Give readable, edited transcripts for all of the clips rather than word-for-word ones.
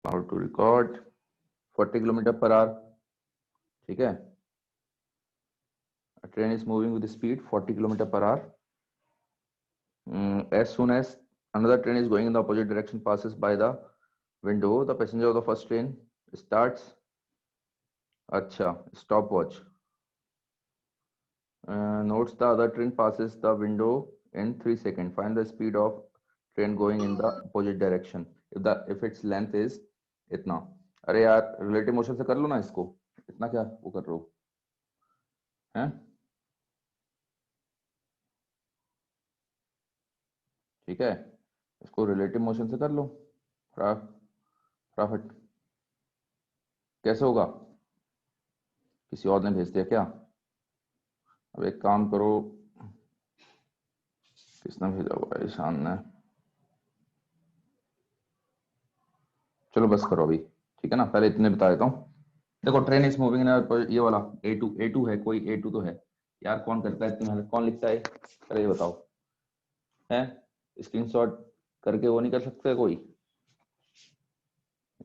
How to record 40 kilometre per hour, ठीक है। Train is moving with speed 40 kilometre per hour. As soon as another train is going in the opposite direction passes by the window, the passenger of the first train starts. अच्छा, stopwatch. Notes the other train passes the window in 3 seconds. Find the speed of train going in the opposite direction. If its length is इतना. अरे यार relative motion से कर लो ना इसको. इतना क्या वो कर रहे हो हैं? ठीक है, इसको रिलेटिव मोशन से कर लो फटाफट. कैसे होगा? किसी और ने भेज दिया क्या? अब एक काम करो, किसने भेजा हुआ है? ईशान ने. चलो बस करो अभी, ठीक है ना. पहले इतने बता देता हूँ. देखो ट्रेन इज मूविंग ना, ये वाला A2 है, कोई A2 तो है यार. कौन करता है इतनी मेहनत, कौन लिखता है? पहले ये बताओ, है स्क्रीनशॉट करके वो नहीं कर सकते कोई?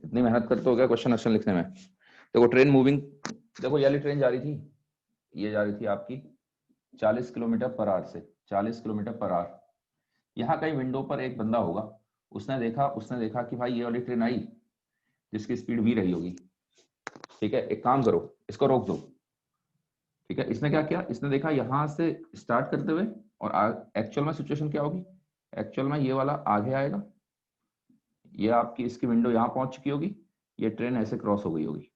इतनी मेहनत करते हो क्या क्वेश्चन आंसर लिखने में? देखो ट्रेन मूविंग, देखो ये वाली ट्रेन जा रही थी, ये जा रही थी आपकी 40 किलोमीटर पर आवर से. 40 किलोमीटर पर आवर. यहाँ कहीं विंडो पर एक बंदा होगा, उसने देखा कि भाई ये वाली ट्रेन आई जिसकी स्पीड v रही होगी. ठीक है, एक काम करो, इसको रोक दो. ठीक है, इसने क्या किया, इसने देखा यहां से स्टार्ट करते हुए, और एक्चुअल में सिचुएशन क्या होगी? एक्चुअल में ये वाला आगे आएगा, ये आपकी इसकी विंडो यहां पहुंच चुकी होगी, ये ट्रेन ऐसे क्रॉस हो गई होगी.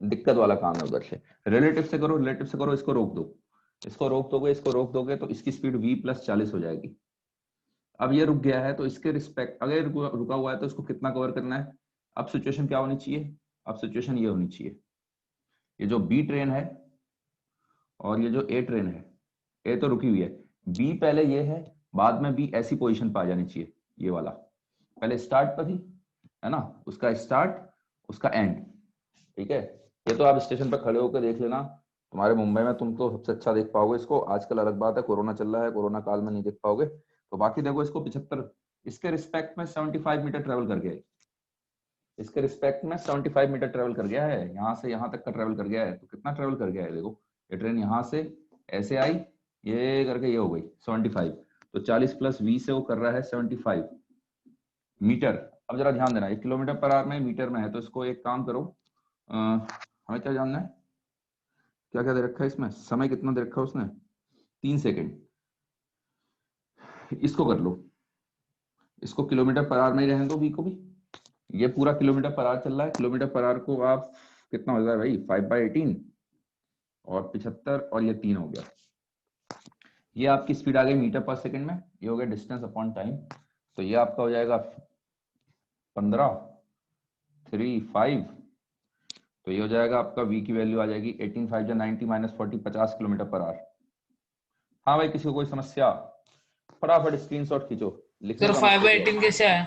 दिक्कत वाला काम है उधर से. रिलेटिव से करो, रिलेटिव से करो, इसको रोक दो. इसको रोक दोगे, इसको रोक दोगे तो इसकी स्पीड v+40 हो जाएगी. अब ये रुक गया है तो इसके रिस्पेक्ट, अगर रुका हुआ है तो इसको कितना कवर करना है? अब सिचुएशन क्या होनी चाहिए? अब सिचुएशन ये होनी चाहिए, ये जो बी ट्रेन है और ये जो ए ट्रेन है, ए तो रुकी हुई है, बी पहले ये है, बाद में बी ऐसी पोजीशन पर आ जानी चाहिए. ये वाला पहले स्टार्ट पर थी, है ना, उसका स्टार्ट उसका एंड. ठीक है, ये तो आप स्टेशन पर खड़े होकर देख लेना. तुम्हारे मुंबई में तुम तो सबसे अच्छा देख पाओगे इसको. आजकल अलग बात है, कोरोना चल रहा है, कोरोना काल में नहीं देख पाओगे. तो बाकी देखो इसको 75, इसके रिस्पेक्ट में 75 मीटर ट्रेवल कर गया है. इसके रिस्पेक्ट में 75 मीटर ट्रेवल कर गया है, यहाँ से यहाँ तक का ट्रेवल कर गया है. तो कितना ट्रेवल कर गया है देखो, ये ट्रेन यहाँ से ऐसे आई, ये करके ये हो गई 75. तो 40 + v से वो कर रहा है 75 मीटर. अब जरा ध्यान देना, ये किलोमीटर पर आवर में मीटर में है, तो इसको एक काम करो, हमें क्या जानना है, क्या क्या दे रखा है इसमें, समय कितना दे रखा है उसने, 3 सेकेंड. इसको कर लो, इसको किलोमीटर पर आवर में ही रहने दो v को भी. ये पूरा किलोमीटर पर आवर चल रहा है, किलोमीटर पर आवर को आप कितना हो जाए भाई, 5/18 और 75 और ये 3 हो गया. ये आपकी स्पीड आ गई मीटर पर सेकंड में, ये हो गया डिस्टेंस अपॉन टाइम. तो ये आपका हो जाएगा 15, 3, 5. तो ये हो जाएगा आपका v की वैल्यू आ जाएगी 18, 5 90 -40, 50 किलोमीटर पर आवर. हाँ भाई, किसी को कोई समस्या? फटाफट स्क्रीनशॉट खींचो, लिखने सर का मत 5/18 कैसे आया?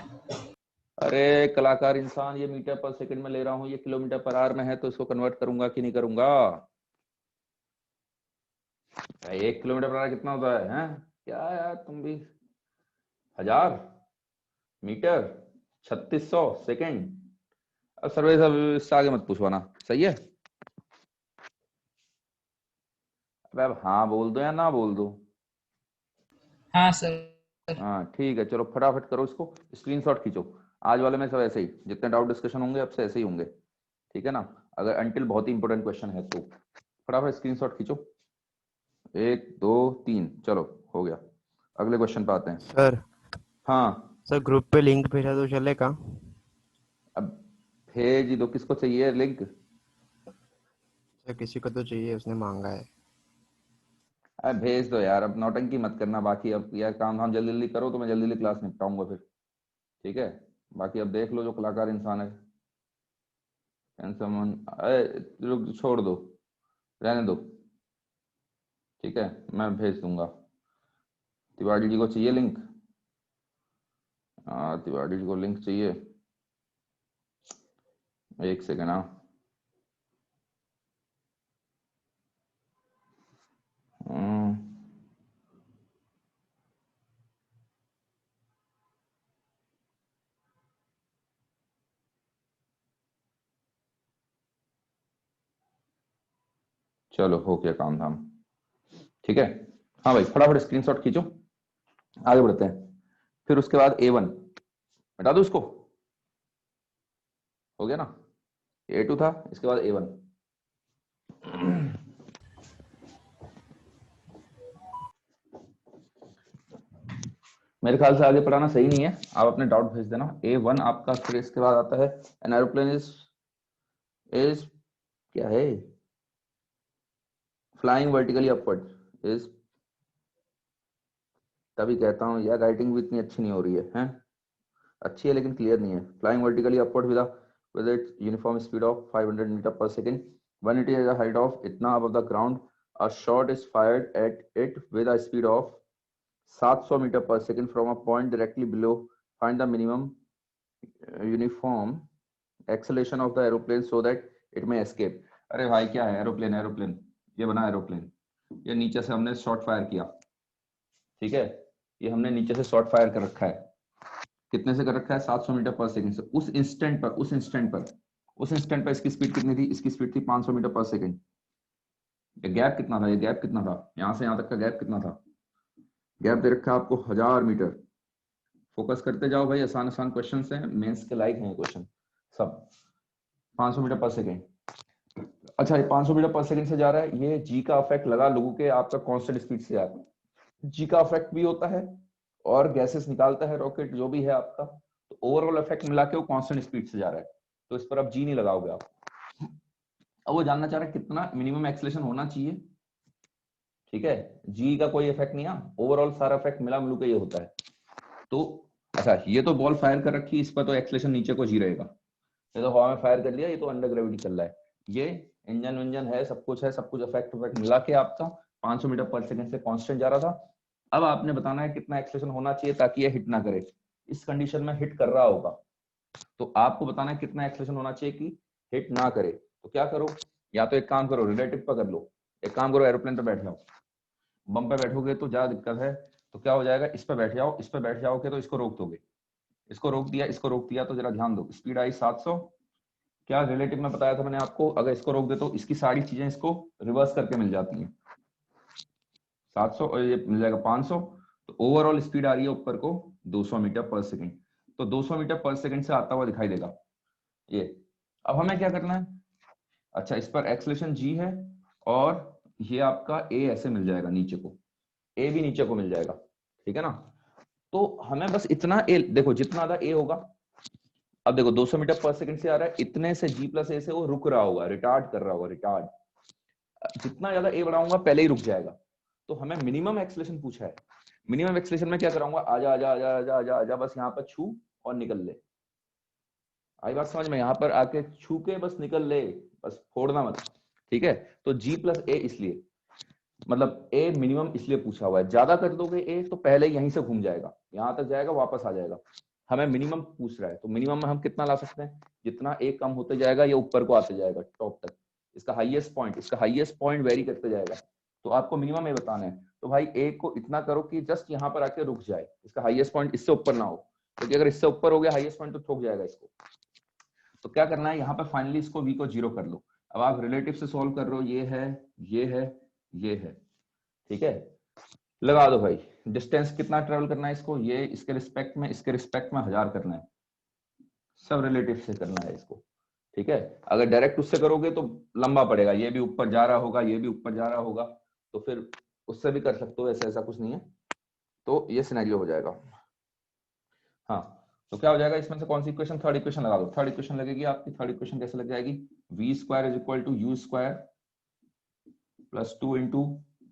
अरे कलाकार इंसान, ये मीटर पर सेकंड में ले रहा हूँ, ये किलोमीटर पर आवर में है, तो इसको कन्वर्ट करूंगा कि नहीं करूंगा? 1 किलोमीटर पर आवर कितना होता है? क्या यार तुम भी, 1000 मीटर 3600 सेकंड. अब सर्वे सब इससे आगे मत पूछवाना, सही है? अब हाँ बोल दो या ना बोल दो. हाँ सर. हाँ ठीक है, चलो फटाफट करो इसको, स्क्रीनशॉट खींचो. आज वाले में सब ऐसे ही, जितने डाउट डिस्कशन होंगे अब से ऐसे ही होंगे, ठीक है ना. अगर अंटिल बहुत ही इंपॉर्टेंट क्वेश्चन है तो फटाफट स्क्रीनशॉट खींचो. 1 2 3, चलो हो गया. अगले क्वेश्चन पे आते हैं. सर हाँ सर ग्रुप पे लिंक भेजा तो चलेगा? अब भेज ही दो, किसको चाहिए लिंक? सर किसी को तो चाहिए, उसने मांगा है. अरे भेज दो यार, अब नौटंकी मत करना. बाकी अब यार काम धाम जल्दी जल्दी करो तो मैं जल्दी जल्दी क्लास निपटाऊंगा फिर, ठीक है. बाकी अब देख लो जो कलाकार इंसान है. रुक, छोड़ दो, रहने दो, ठीक है, मैं भेज दूंगा. तिवारी जी को चाहिए लिंक? हाँ तिवारी जी को लिंक चाहिए, 1 सेकेंड. हाँ हम्म, चलो हो गया काम धाम, ठीक है। हाँ भाई फटाफट स्क्रीनशॉट खींचो, आगे बढ़ते हैं। फिर उसके बाद A1 हटा दो इसको, हो गया ना, A2 था, इसके बाद A1। मेरे ख्याल से आगे पढ़ाना सही नहीं है, आप अपने डाउट भेज देना। A1 आपका, फिर इसके बाद आता है एन एरोप्लेन इज क्या है, फ्लाइंग वर्टिकली अपवर्ड इज, तभी कहता हूँ यार राइटिंग भी इतनी अच्छी नहीं हो रही है, हैं? अच्छी है लेकिन क्लियर नहीं है। Flying vertically upward with its uniform speed of 500 metre per second when it is height of इतना above the ground, a shot is fired at it with a speed of 700 metre per second from a point directly below, find the minimum uniform acceleration of the aeroplane so that it may escape. अरे भाई क्या है, aeroplane aeroplane, ये बना aeroplane, ये नीचे से हमने शॉट फायर किया, ठीक है, ये हमने नीचे से शॉट फायर कर रखा है, कितने से कर रखा है, 700 मीटर पर सेकंड से। उस इंस्टेंट पर इसकी स्पीड कितनी थी, इसकी स्पीड थी 500 मीटर पर सेकंड। ये गैप कितना था, ये गैप कितना था, यहां से यहां तक का गैप कितना था, गैप दे रखा है आपको 1000 मीटर। फोकस करते जाओ भाई, आसान आसान क्वेश्चन है, मेंस के लायक हैं क्वेश्चन सब। 500 मीटर पर सेकंड, अच्छा ये 500 मीटर पर सेकंड से जा रहा है, ये जी का इफेक्ट लगा लोगों के, आपका कांस्टेंट स्पीड से जा रहा है, जी का इफेक्ट भी होता है और गैसेस निकालता है रॉकेट जो भी है आपका, तो ओवरऑल इफेक्ट मिला के वो कांस्टेंट स्पीड से जा रहा है, तो इस पर अब जी नहीं लगाओगे आप। अब वो जानना चाह रहा है कितना मिनिमम एक्सेलेरेशन होना चाहिए, ठीक है, जी का कोई इफेक्ट नहीं है, ओवरऑल सारा इफेक्ट मिला मिलू के ये होता है। तो अच्छा ये तो बॉल फायर कर रखी है, इस पर तो एक्सेलेरेशन नीचे को जी रहेगा, ये तो हवा में फायर कर लिया, ये तो अंडर ग्रेविटी चल रहा है, ये इंजन विंजन है, सब कुछ है, सब कुछ इफेक्ट मिला के आपका 500 मीटर पर सेकंड से कांस्टेंट जा रहा था। अब आपने बताना है कितना एक्सेलेरेशन होना चाहिए ताकि ये हिट ना करे, इस कंडीशन में हिट कर रहा होगा, तो आपको बताना है कितना एक्सेलेरेशन होना चाहिए कि हिट ना करे। तो क्या करो, या तो एक काम करो रिलेटिव पर कर लो, एक काम करो एरोप्लेन पे बैठ जाओ, बम पे बैठोगे तो ज्यादा दिक्कत है, तो क्या हो जाएगा, इस पे बैठ जाओ, इस पे बैठ जाओगे तो इसको रोक दोगे, इसको रोक दिया, इसको रोक दिया, तो जरा ध्यान दो, स्पीड आई 700, क्या रिलेटिव में बताया था मैंने आपको, अगर इसको रोक दे तो इसकी सारी चीजें इसको रिवर्स करके मिल जाती हैं, 700 और ये मिल जाएगा 500, तो ओवरऑल स्पीड आ रही है ऊपर को 200 मीटर पर सेकंड, तो 200 मीटर पर सेकंड से आता हुआ दिखाई देगा ये। अब हमें क्या करना है, अच्छा इस पर एक्सेलेरेशन जी है, और ये आपका ए ऐसे मिल जाएगा नीचे को, ए भी नीचे को मिल जाएगा, ठीक है ना। तो हमें बस इतना ए देखो, जितना ज्यादा ए होगा, अब देखो 200 मीटर पर सेकंड से आ रहा है, इतने से जी प्लस ए से वो रुक रहा होगा, रिटार्ड कर रहा होगा, रिटार्ड, जितना ज्यादा ए बढ़ाऊंगा पहले ही रुक जाएगा। तो हमें मिनिमम एक्सेलेरेशन पूछा है, मिनिमम एक्सेलेरेशन में क्या कराऊंगा, आजा आजा आजा आजा आजा आजा, बस यहाँ पर छू और निकल ले, आई बात समझ में, यहाँ पर आके छू के बस निकल ले, बस फोड़ना मत, ठीक है। तो जी प्लस ए इसलिए, मतलब ए मिनिमम इसलिए पूछा हुआ है, ज्यादा कर दोगे ए तो पहले यहीं से घूम जाएगा, यहां तक जाएगा वापस आ जाएगा, हमें मिनिमम पूछ रहा है, तो मिनिमम में हम कितना ला सकते हैं, जितना ए कम होते जाएगा ये ऊपर को आते जाएगा टॉप तक, इसका हाईएस्ट पॉइंट वेरी करते जाएगा, तो आपको मिनिमम ए बताना है, तो भाई ए को इतना करो कि जस्ट यहाँ पर आके रुक जाए, इसका हाईएस्ट पॉइंट इससे ऊपर ना हो, क्योंकि अगर इससे ऊपर हो गया हाईएस्ट पॉइंट तो ठोक जाएगा इसको। तो क्या करना है, यहाँ पर फाइनली इसको v को 0 कर लो, अब आप रिलेटिव से सॉल्व कर रहे हो, ये है ये है ये है, ठीक है, लगा दो भाई, डिस्टेंस कितना ट्रेवल करना है इसको, ये इसके रिस्पेक्ट में 1000 करना है, सब रिलेटिव से करना है इसको, ठीक है। अगर डायरेक्ट उससे करोगे तो लंबा पड़ेगा, ये भी ऊपर जा रहा होगा, ये भी ऊपर जा रहा होगा, तो फिर उससे भी कर सकते हो, ऐसा ऐसा कुछ नहीं है, तो ये सिनेरियो हो जाएगा। हाँ तो क्या हो जाएगा इसमें से, कौन सी इक्वेशन, थर्ड इक्वेशन लगा दो, थर्ड इक्वेशन लगेगी आपकी, थर्ड इक्वेशन कैसे लग जाएगी, v square is equal to u square plus 2 into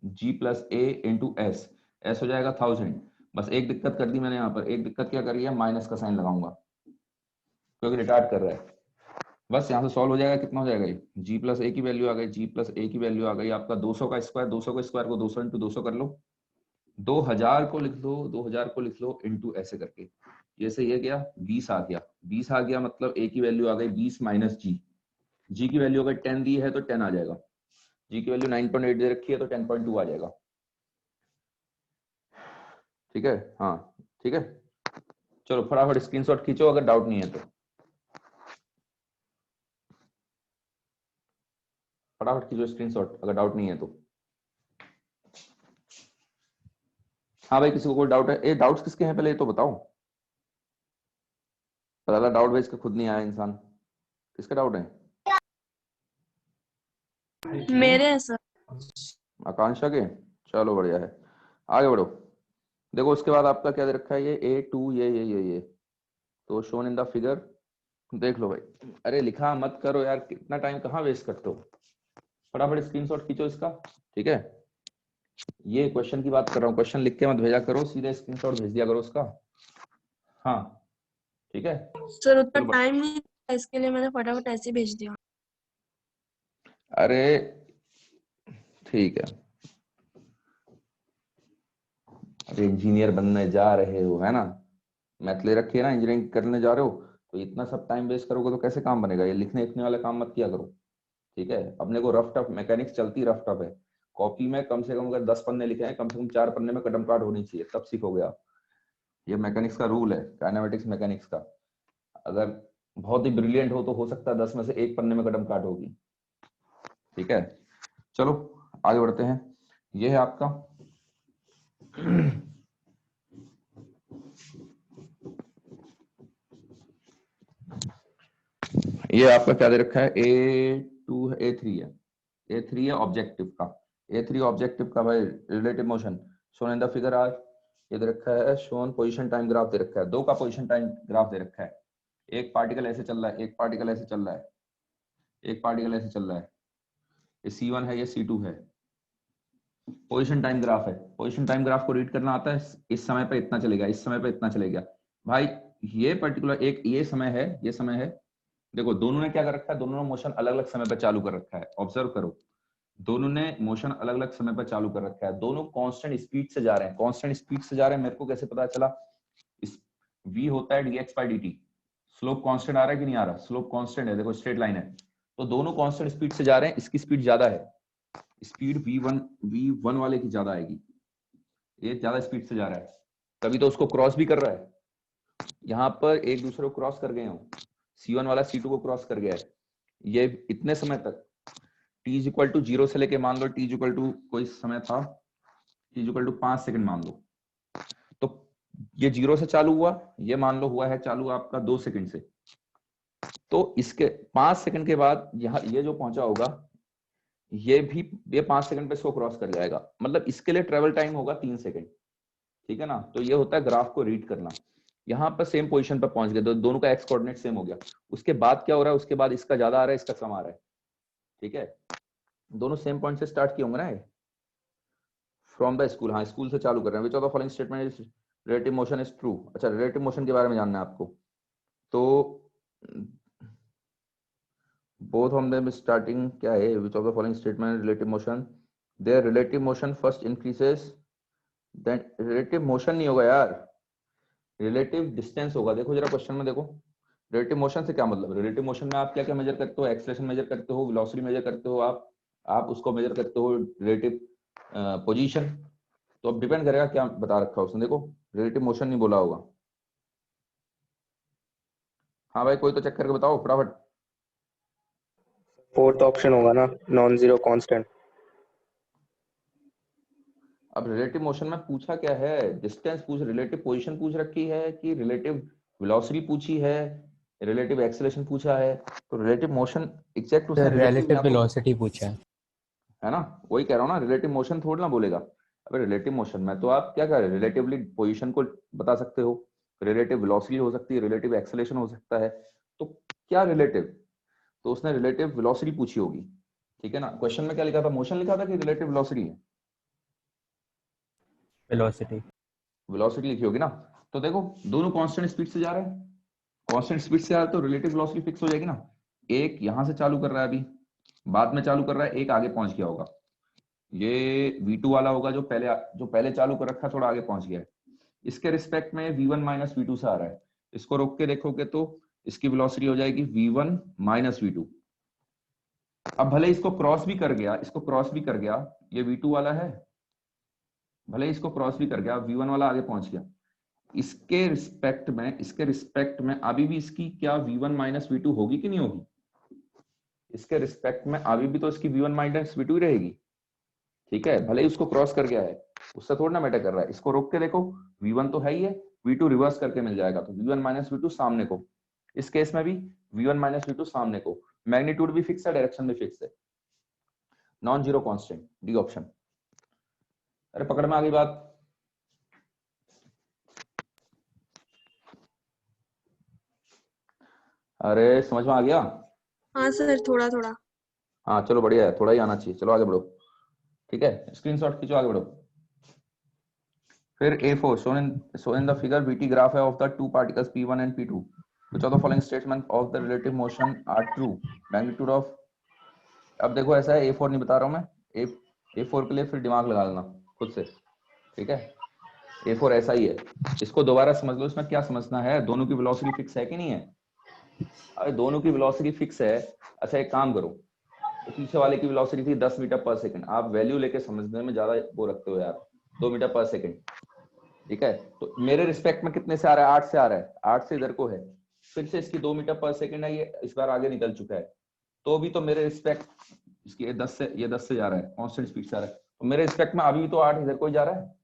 g plus a into s, s हो जाएगा 1000, बस एक दिक्कत कर दी मैंने यहाँ पर, एक दिक्कत क्या करी है, माइनस का साइन लगाऊंगा क्योंकि रिटार्ड कर रहा है, बस यहाँ से सॉल्व हो जाएगा, कितना हो जाएगा ये, जी प्लस ए की वैल्यू आ गई, जी प्लस ए की वैल्यू आ गई आपका 200 का स्क्वायर, 200 का स्क्वायर को 200 इंटू 200 कर लो, 2000 को लिख लो, 2000 को लिख लो इंटू ऐसे करके, ये से ये गया 20 आ गया, 20 आ गया मतलब ए की वैल्यू आ गई 20 माइनस जी, जी की वैल्यू अगर 10 दी है तो 10 आ जाएगा, जी की वैल्यू 9.8 दे रखी है तो 10.2 आ जाएगा, ठीक है। हाँ ठीक है, चलो फटाफट स्क्रीनशॉट खींचो अगर डाउट नहीं है तो। फटाफट कीजिए स्क्रीनशॉट अगर डाउट नहीं है तो। हाँ भाई, किसी को कोई डाउट है? ये डाउट्स किसके हैं पहले ये तो बताओ। पहला डाउट भेज के खुद नहीं आया इंसान, किसका डाउट है? मेरे हैं सर। आकांक्षा के? चलो बढ़िया है, आगे बढ़ो। देखो उसके बाद आपका क्या दे रखा है, ये A2, ये तो शोन इन द फिगर। देख लो भाई, अरे लिखा मत करो यार, कितना टाइम कहाँ वेस्ट करते हो, फटाफट स्क्रीनशॉट खींचो इसका, ठीक है। ये क्वेश्चन की बात कर रहा हूँ, क्वेश्चन लिख के मत भेजा करो, सीधे स्क्रीनशॉट भेज दिया करो उसका। हाँ ठीक है सर उतना टाइम नहीं था, इसके लिए मैंने फटाफट ऐसे ही भेज दिया। अरे ठीक है, अरे इंजीनियर बनने जा रहे हो है ना, मैथ ले रखी है ना, इंजीनियरिंग करने जा रहे हो, तो इतना सब टाइम वेस्ट करोगे तो कैसे काम बनेगा। ये लिखने लिखने वाले काम मत किया करो, ठीक है। अपने को रफ टफ मैकेनिक्स चलती रफ टफ है, कॉपी में कम से कम अगर 10 पन्ने लिखे हैं, कम से कम 4 पन्ने में कदम काट होनी चाहिए, तब सीखोगे आप। ये मैकेनिक्स का रूल है, काइनेमेटिक्स मैकेनिक्स का। अगर बहुत ही ब्रिलियंट हो तो हो सकता है 10 में से 1 पन्ने में कदम काट होगी, ठीक है। चलो आगे बढ़ते हैं, ये है आपका ये आपका क्या दे रखा है, A2 A3 है, A3 है ऑब्जेक्टिव का, A3 ऑब्जेक्टिव का भाई, relative motion shown in the figure are, ये दे रखा है शोन पोजीशन टाइम ग्राफ दे रखा है, दो का पोजीशन टाइम ग्राफ दे रखा है। एक पार्टिकल ऐसे चल रहा है, एक पार्टिकल ऐसे चल रहा है, एक पार्टिकल ऐसे चल रहा है, ये C1 है, ये C2 है, पोजीशन टाइम ग्राफ है। पोजीशन टाइम ग्राफ को रीड करना आता है, इस समय पे इतना चलेगा, इस समय पे इतना चलेगा भाई। ये पर्टिकुलर एक ये समय है, ये समय है। देखो दोनों ने क्या कर रखा है, दोनों ने मोशन अलग अलग समय पर चालू कर रखा है, ऑब्जर्व करो, दोनों ने मोशन अलग अलग समय पर चालू कर रखा है, दोनों कांस्टेंट स्पीड से जा रहे हैं, कांस्टेंट स्पीड से जा रहे हैं। मेरे को कैसे पता चला, इस v होता है dx/dt, स्लोप कांस्टेंट आ रहा है कि नहीं आ रहा, स्लोप कांस्टेंट है, देखो स्ट्रेट लाइन है, तो दोनों कांस्टेंट स्पीड से जा रहे हैं, इसकी स्पीड ज्यादा है, स्पीड v1 वाले की ज्यादा आएगी, ये ज्यादा स्पीड से जा रहा है, तभी तो उसको क्रॉस भी कर रहा है। यहाँ पर एक दूसरे को क्रॉस कर गए हो, C1 वाला C2 को क्रॉस कर गया है, ये इतने समय तक t इक्वल टू 0 से लेके मान लो t इक्वल टू कोई समय था, t इक्वल टू 5 सेकंड मान लो, तो ये 0 से चालू हुआ, ये मान लो हुआ है चालू आपका 2 सेकंड से, तो इसके 5 सेकंड के बाद यहाँ ये जो पहुंचा होगा, ये भी ये 5 सेकंड पे इसको क्रॉस कर जाएगा, मतलब इसके लिए ट्रेवल टाइम होगा 3 सेकंड, ठीक है ना। तो ये होता है ग्राफ को रीड करना। यहाँ पर सेम पोजीशन पर पहुंच गए, दोनों का एक्स कोऑर्डिनेट सेम हो गया, उसके बाद क्या हो रहा है, उसके बाद इसका ज्यादा आ रहा है, इसका कम आ रहा है, ठीक है। दोनों सेम पॉइंट से स्टार्ट किए होंगे ना, फ्रॉम द स्कूल, हाँ स्कूल से चालू कर रहे हैं। विच of the following statement is relative motion is true. अच्छा रिलेटिव मोशन के बारे में जानना है आपको, तो बोथ ऑफ देम स्टार्टिंग क्या है, which of the following statement relative motion, there relative motion first increases then, relative motion नहीं होगा यार, रिलेटिव डिस्टेंस होगा। देखो जरा क्वेश्चन में देखो, रिलेटिव मोशन से क्या मतलब, रिलेटिव मोशन में आप क्या क्या मेजर करते हो, एक्सेलरेशन मेजर करते हो, वेलोसिटी मेजर करते हो, आप उसको मेजर करते हो रिलेटिव पोजीशन, तो अब डिपेंड करेगा क्या बता रखा है उसने। देखो रिलेटिव मोशन नहीं बोला होगा। हाँ भाई कोई तो चेक करके बताओ फटाफट। फोर्थ ऑप्शन होगा ना, नॉन जीरो कांस्टेंट। अब रिलेटिव मोशन में पूछा क्या है, डिस्टेंस पूछ, रिलेटिव पोजीशन पूछ रखी है कि रिलेटिव वेलोसिटी पूछी है, रिलेटिव एक्सेलरेशन पूछा है, तो रिलेटिव मोशन एग्जैक्ट उसने रिलेटिव वेलोसिटी पूछा है ना, वही कह रहा हूँ ना, रिलेटिव मोशन थोड़ा ना बोलेगा। अबे रिलेटिव मोशन में तो आप क्या कर रहे, रिलेटिवली पोजीशन को बता सकते हो, रिलेटिव वेलोसिटी हो सकती है, रिलेटिव एक्सेलरेशन हो सकता है, तो क्या रिलेटिव, तो उसने रिलेटिव वेलोसिटी पूछी होगी, ठीक है ना। क्वेश्चन में क्या लिखा था, मोशन लिखा था कि रिलेटिव वेलोसिटी है, वेलोसिटी वेलोसिटी लिखी होगी ना। तो देखो दोनों कांस्टेंट स्पीड से जा रहे हैं, कांस्टेंट स्पीड से आ रहा है तो रिलेटिव वेलोसिटी फिक्स हो जाएगी ना। एक यहां से चालू कर रहा है, अभी बाद में चालू कर रहा है, एक आगे पहुंच गया होगा, ये V2 वाला होगा जो पहले चालू कर रखा, थोड़ा आगे पहुंच गया है, इसके रिस्पेक्ट में V1 माइनस V2 से आ रहा है, इसको रोक के देखोगे तो इसकी वेलोसिटी हो जाएगी V1 माइनस V2। अब भले इसको क्रॉस भी कर गया, इसको क्रॉस भी कर गया, ये V2 वाला है, भले इसको क्रॉस भी कर गया, V1 वाला आगे पहुंच गया, इसके रिस्पेक्ट में अभी भी इसकी क्या V1 माइनस V2 होगी कि नहीं होगी, इसके रिस्पेक्ट में अभी भी तो इसकी v1 माइनस v2 ही रहेगी, ठीक है, भले ही उसको क्रॉस कर गया है, उससे थोड़ा ना मैटर कर रहा है। इसको रोक के देखो, v1 तो है ही है, v2 रिवर्स करके मिल जाएगा, तो v1 माइनस v2 सामने को, इस केस में भी v1 माइनस v2 सामने को, मैग्नीट्यूड भी फिक्स है, डायरेक्शन भी फिक्स है, non zero constant, D option. अरे पकड़ में आ गई बात? अरे समझ में आ गया? हाँ सर, थोड़ा थोड़ा। हाँ चलो बढ़िया है, थोड़ा ही आना चाहिए, चलो आगे बढ़ो, ठीक है, स्क्रीनशॉट खींचो, आगे बढ़ो। फिर A4 shown in the figure VT graph है of the two particles P1 and P2, which of the following statement of the relative motion are true, magnitude of, अब देखो ऐसा है, A4 नहीं बता रहा हूं मैं, A4 के लिए फिर दिमाग लगा लेना खुद से, ठीक है, A4 ऐसा ही है, इसको दोबारा समझ लो, इसमें क्या समझना है, दोनों की वेलोसिटी फिक्स है कि नहीं है? अरे दोनों की वेलोसिटी फिक्स है, अच्छा एक काम करो, तो पीछे वाले की वेलोसिटी थी 10 मीटर पर सेकंड, आप वैल्यू लेके समझने में ज्यादा वो रखते हो यार, 2 मीटर पर सेकंड, ठीक है, तो मेरे रिस्पेक्ट में कितने से आ रहा है, 8 से आ रहा है, 8 से इधर को है, फिर से इसकी 2 मीटर पर सेकंड है, ये इस बार आगे निकल चुका है, तो भी तो मेरे रिस्पेक्ट इसकी ये 10 से जा रहा है, कांस्टेंट स्पीड से आ रहा है, तो मेरे रिस्पेक्ट में अभी भी तो 8 इधर को ही जा रहा है,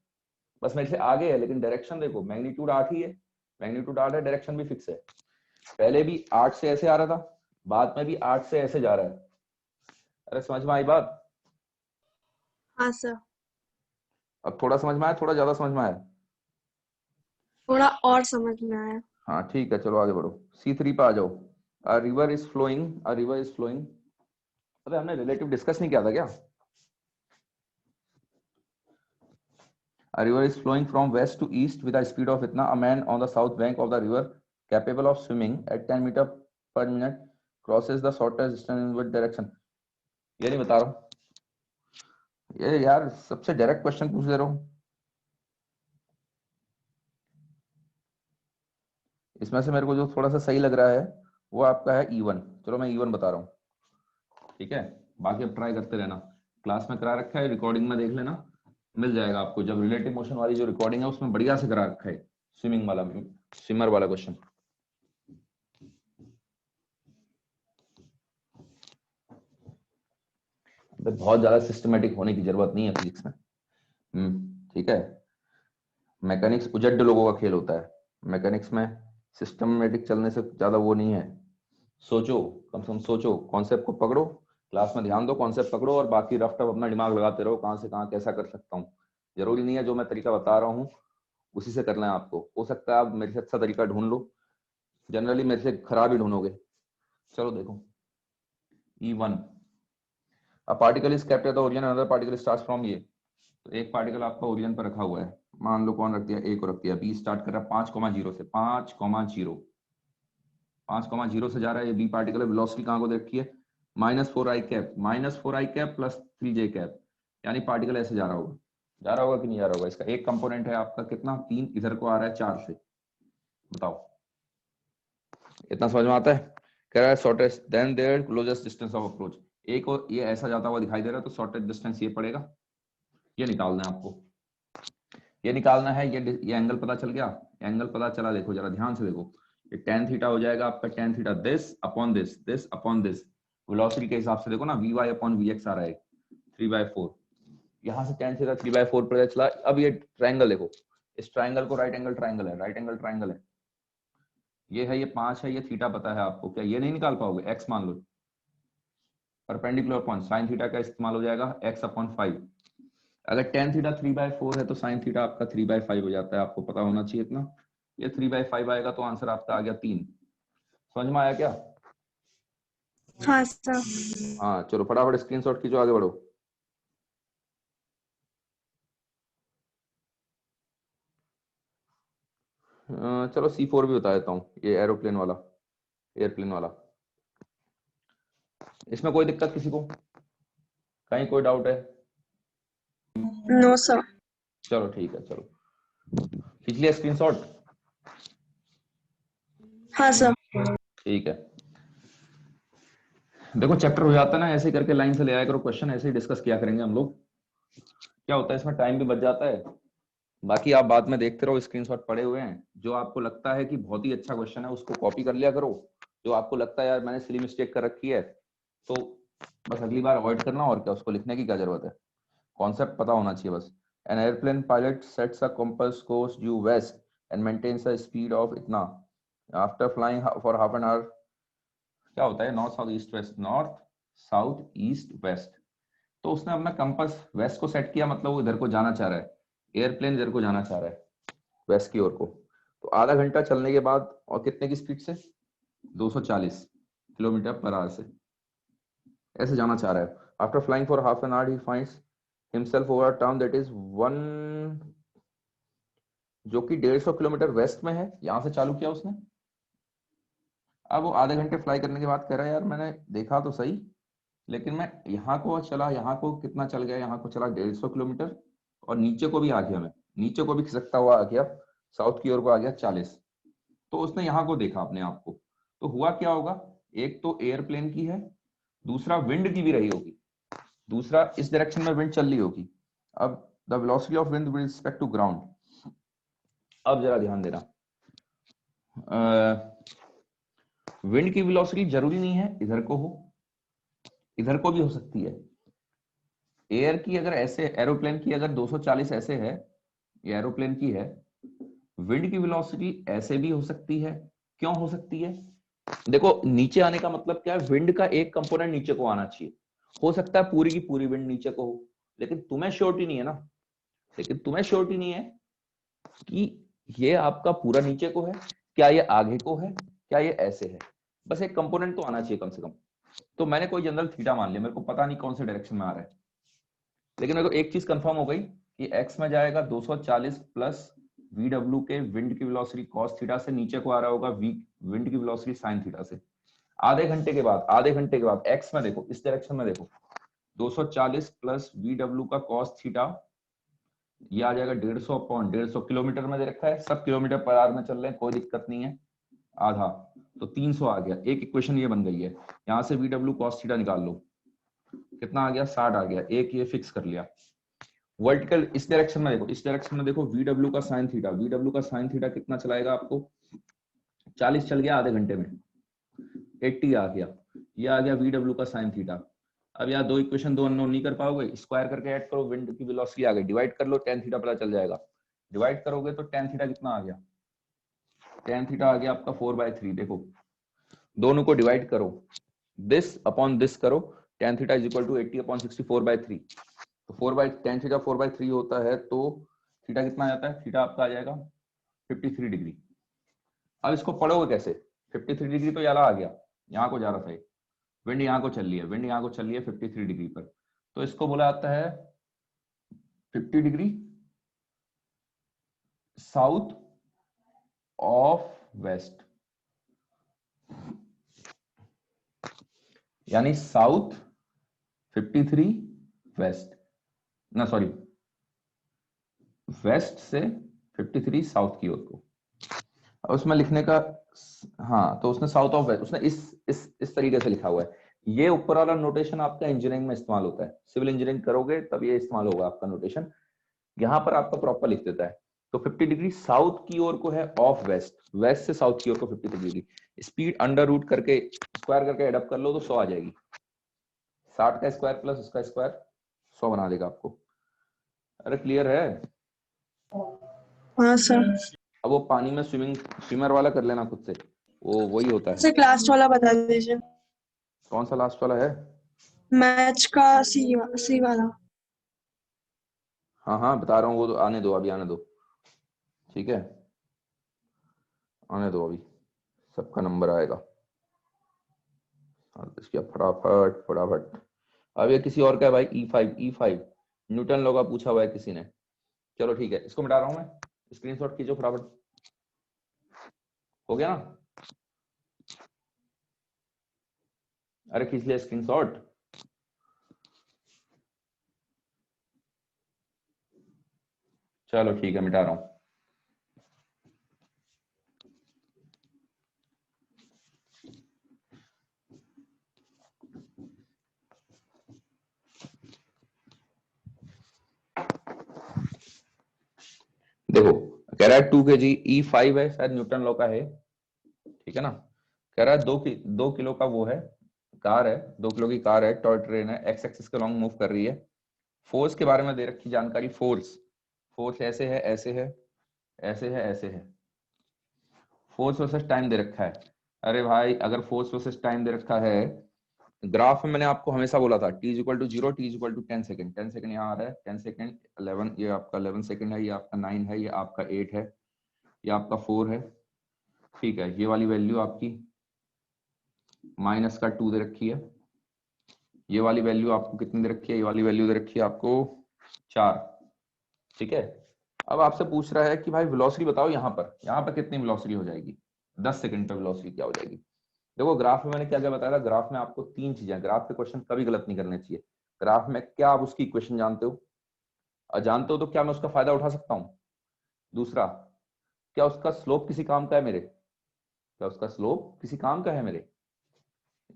बस मेरे से आगे है, लेकिन डायरेक्शन देखो, मैग्नीट्यूड 8 ही है, मैग्नीट्यूड 8 है, डायरेक्शन भी फिक्स है, पहले भी 8 से ऐसे आ रहा था, बाद में भी 8 से ऐसे जा रहा है। अरे समझ में आई बात? हाँ सर, अब थोड़ा समझ में आया, थोड़ा ज्यादा समझ में आया? थोड़ा और समझ में आया। हाँ ठीक है, चलो आगे बढ़ो, C3 पे आ जाओ। अ रिवर इज फ्लोइंग, अरे हमने रिलेटिव डिस्कस नहीं किया था क्या? A river is flowing from west to east with a speed of इतना, a man on the south bank of the river capable of swimming at 10 meter per minute crosses the shortest distance in which direction, ये नहीं बता रहा हूँ, ये यार सबसे direct question पूछ दे रहा हूँ, इसमें से मेरे को जो थोड़ा सा सही लग रहा है वो आपका है E1, चलो मैं E1 बता रहा हूँ, ठीक है, बाकी अब ट्राई करते रहना, क्लास में करा रखा है, रिकॉर्डिंग में देख लेना, मिल जाएगा आपको, जब रिलेटिव मोशन वाली जो रिकॉर्डिंग है उसमें बढ़िया से करा रखा है, स्विमर वाला क्वेश्चन। बहुत ज्यादा सिस्टमेटिक होने की जरूरत नहीं है फिजिक्स में, ठीक है, मैकेनिक्स उजड्ड लोगों का खेल होता है, मैकेनिक्स में सिस्टमेटिक चलने से ज्यादा वो नहीं है, सोचो, कम से कम सोचो, कॉन्सेप्ट को पकड़ो, क्लास में ध्यान दो, कॉन्सेप्ट पकड़ो, और बाकी रफ टफ अपना दिमाग लगाते रहो, कहाँ से कहाँ कैसा कर सकता हूँ, जरूरी नहीं है जो मैं तरीका बता रहा हूँ उसी से करना है आपको, हो सकता है आप मेरे से अच्छा तरीका ढूंढ लो, जनरली मेरे से खराब ही ढूंढोगे। चलो देखो, E1, a particle is kept at the origin, another particle starts from ये, तो एक पार्टिकल आपका ओरिजिन पर रखा हुआ है, मान लो कौन रख दिया, ए को रख दिया, बी स्टार्ट कर रहा है 5,0 से, 5,0 से जा रहा है, ये बी पार्टिकल है, वेलोसिटी कहाँ को रखी है, -4i cap plus 3j cap, यानी पार्टिकल ऐसे जा रहा होगा कि नहीं जा रहा होगा, इसका एक कंपोनेंट है आपका कितना, 3, इधर को आ रहा है 4 से, बताओ, इतना समझ में आता है? कह रहा है shortest then there closest distance of approach, एक और ये ऐसा जाता हुआ दिखाई दे रहा है, तो शॉर्टेस्ट डिस्टेंस ये पड़ेगा, ये निकालना है आपको, ये निकालना है, ये एंगल पता चल गया, एंगल पता चला, देखो जरा ध्यान से देखो, ये tan थीटा हो जाएगा आपका, tan theta this upon this, velocity के हिसाब से देखो ना, vy अपॉन vx आ रहा है 3/4, यहाँ से tan थीटा 3/4 पर चला, अब ये ट्रायंगल देखो, इस ट्रायंगल को राइट एंगल ट्रायंगल है, ये है, ये 5 है, ये थीटा पता है आपको, क्या ये नहीं निकाल पाओगे, x मान लो, परपेंडिकुलर पॉइंट, साइन थीटा का इस्तेमाल हो जाएगा x अपॉन 5, अगर tan थीटा 3/4 है तो साइन थीटा आपका 3/5 हो जाता है, आपको पता होना चाहिए इतना, ये 3/5 आएगा, तो आंसर आपका आ गया 3, समझ में आया क्या? हाँ सर। हाँ चलो फटाफट स्क्रीनशॉट खींचो, आगे बढ़ो। चलो C4 भी बता देता हूँ, ये एयरप्लेन वाला, इसमें कोई दिक्कत किसी को, कहीं कोई डाउट है? No sir. चलो ठीक है, चलो खींच लिया स्क्रीनशॉट? हाँ सर। ठीक है, देखो चैप्टर हो जाता है ना, ऐसे करके लाइन से ले आया करो क्वेश्चन, ऐसे ही डिस्कस किया करेंगे हम लोग, क्या होता है इसमें टाइम भी बच जाता है, बाकी आप बाद में देखते रहो, स्क्रीनशॉट पड़े हुए हैं, जो आपको लगता है कि बहुत ही अच्छा क्वेश्चन है उसको कॉपी कर लिया करो, जो आपको लगता है यार मैंने सिली मिस्टेक कर रखी है तो बस अगली बार अवॉइड करना, और क्या, उसको लिखने की क्या जरूरत है, कॉन्सेप्ट पता होना चाहिए बस। An airplane pilot sets a compass course due west and maintains a speed of इतना after flying for half an hour. क्या होता है north south east west, north south east west. तो उसने अपना कंपास वेस्ट को सेट किया, मतलब वो इधर को जाना चाह रहा है, एयरप्लेन इधर को जाना चाह रहा है वेस्ट की ओर को। तो आधा घंटा चलने के बाद, और कितने की स्पीड से, 240 किलोमीटर पर आवर से ऐसे जाना चाह रहा है। After flying for half an our he finds himself over a town that is 1, जो कि 150 किलोमीटर वेस्ट में है, यहां से चालू किया उसने। अब वो आधे घंटे फ्लाई करने के बाद कह रहा है यार मैंने देखा तो सही, लेकिन मैं यहाँ को चला, यहाँ को कितना चल गया, यहाँ को चला 150 किलोमीटर, और नीचे को भी आ गया मैं, नीचे को भी खिसकता हुआ आ गया, साउथ की ओर को आ गया 40। तो उसने यहाँ को देखा अपने आप को, तो हुआ क्या होगा, एक तो एयरप्लेन की है, दूसरा विंड की भी रही होगी, दूसरा इस डायरेक्शन में विंड चल रही होगी। अब the velocity of wind with respect to ground, अब जरा ध्यान देना, विंड की वेलोसिटी जरूरी नहीं है इधर को हो, इधर को भी हो सकती है। एयर की अगर ऐसे, एरोप्लेन की अगर 240 ऐसे है, ये एरोप्लेन की है, विंड की वेलोसिटी ऐसे भी हो सकती है। क्यों हो सकती है, देखो नीचे आने का मतलब क्या है, विंड का एक कंपोनेंट नीचे को आना चाहिए। हो सकता है पूरी की पूरी विंड नीचे को हो, लेकिन तुम्हें श्योरिटी नहीं है ना, लेकिन तुम्हें श्योरिटी नहीं है कि ये आपका पूरा नीचे को है, क्या ये आगे को है, क्या ये ऐसे है, बस एक कंपोनेंट तो आना चाहिए कम से कम। तो मैंने कोई जनरल थीटा मान लिया, मेरे को पता नहीं कौन से डायरेक्शन में आ रहा है, लेकिन मेरे को एक चीज कंफर्म हो गई कि एक्स में जाएगा 240 प्लस वीडब्ल्यू के विंड की वेलोसिटी कॉस थीटा से, नीचे को आ रहा होगा विंड की वेलोसिटी साइन थीटा से। आधे घंटे के बाद एक्स में देखो, इस डायरेक्शन में देखो, 240 प्लस वीडब्ल्यू का कॉस थीटा, ये आ जाएगा 150 अपॉन 150, किलोमीटर में दे रखा है, सब किलोमीटर पर आवर में चल रहे हैं, कोई दिक्कत नहीं है, आधा तो 300 आ गया। एक इक्वेशन ये बन गई है, यहां से वीडब्ल्यू कॉस थीटा निकाल लो, कितना आ गया, 60 आ गया, एक ये फिक्स कर लिया। वर्टिकल इस डायरेक्शन में देखो, इस डायरेक्शन में देखो, वीडब्ल्यू का साइन थीटा, वीडब्ल्यू का साइन थीटा कितना चलाएगा आपको, 40 चल गया आधे घंटे में, 80 आ गया, ये आ गया वीडब्ल्यू का साइन थीटा। अब यार दो इक्वेशन दो अननोन नहीं कर पाओगे, स्क्वायर करके ऐड करो, विंड की वेलोसिटी आ गई, डिवाइड कर लो, tan थीटा पता चल जाएगा, डिवाइड करोगे तो tan थीटा कितना आ गया, tan थीटा आ गया आपका 4/3। देखो दोनों को डिवाइड करो, दिस अपॉन दिस करो, tan theta is equal to 80 upon 60 4/3, तो tan थीटा 4/3 होता है, तो थीटा कितना आ जाता है, थीटा आपका आ जाएगा 53 डिग्री। अब इसको पढ़ोगे कैसे, 53 डिग्री तो यार आ गया, यहाँ को जा रहा था, विंड यहाँ को चल रही है, विंड यहाँ को चल रही है 53 डिग्री पर, तो इसको बोला जाता है 50 डिग्री साउथ ऑफ वेस्ट, यानी साउथ 53 वेस्ट, ना सॉरी, वेस्ट से 53 साउथ की ओर को। अब उसमें लिखने का, हाँ तो उसने साउथ ऑफ वेस्ट, उसने इस तरीके से लिखा हुआ है। ये ऊपर वाला नोटेशन आपका इंजीनियरिंग में इस्तेमाल होता है, सिविल इंजीनियरिंग करोगे तब ये इस्तेमाल होगा आपका नोटेशन, यहाँ पर आपका प्रॉपर लिख देता है। तो 50 डिग्री साउथ की ओर को है ऑफ वेस्ट, वेस्ट से साउथ की ओर को 53 डिग्री, स्पीड अंडर रूट करके स्क्वायर करके एडअप कर लो तो 100 आ जाएगी, 60 का स्क्वायर प्लस उसका स्क्वायर 100 बना देगा आपको। अरे क्लियर है, हाँ सर। अब वो पानी में स्विमर वाला कर लेना खुद से, वो वही होता है। सर लास्ट वाला बता दीजिए, कौन सा लास्ट वाला है, मैच का सी वाला। हाँ हाँ बता रहा हूँ, वो तो आने दो, अभी आने दो, ठीक है आने दो, अभी सबका नंबर आएगा, इसका फटाफट फटाफट। अब ये किसी और का है भाई, E5 न्यूटन लॉ का पूछा हुआ है किसी ने, चलो ठीक है, इसको मिटा रहा हूं मैं, स्क्रीनशॉट कीजिए फटाफट, हो गया ना, अरे खींच लिया स्क्रीनशॉट, चलो ठीक है मिटा रहा हूं। देखो कह रहा है 2 kg E5 है, शायद न्यूटन लॉ का है, ठीक है ना, कह रहा है 2 किलो का वो है, कार है, 2 किलो की कार है, टॉय ट्रेन है, एक्स एक्सिस के लॉन्ग मूव कर रही है। फोर्स के बारे में दे रखी जानकारी, फोर्स ऐसे है, ऐसे है, ऐसे है, ऐसे है। फोर्स वर्सेस टाइम दे रखा है। अरे भाई अगर फोर्स वर्सेस टाइम दे रखा है, ग्राफ में मैंने आपको हमेशा बोला था t equal to 0, t equal to 10 second. 10 second यहाँ आ रहा है, 10 सेकंड 11, ये आपका 11 सेकंड है, ये आपका 9 है, ये आपका 8 है, ये आपका 4 है। ठीक है, ये वाली वैल्यू आपकी माइनस का 2 दे रखी है। ये वाली वैल्यू आपको कितनी दे रखी है? ये वाली वैल्यू दे रखी है आपको 4। ठीक है, अब आपसे पूछ रहा है कि भाई वेलोसिटी बताओ, यहाँ पर कितनी वेलोसिटी हो जाएगी 10 सेकंड पर, वेलोसिटी क्या हो जाएगी? देखो ग्राफ में मैंने क्या क्या बताया था। ग्राफ में आपको 3 चीजें, ग्राफ के क्वेश्चन कभी गलत नहीं करने चाहिए। ग्राफ में क्या आप उसकी इक्वेशन जानते हो? जानते हो तो क्या मैं उसका फायदा उठा सकता हूँ? दूसरा, क्या उसका स्लोप किसी काम का है मेरे? क्या उसका स्लोप किसी काम का है मेरे?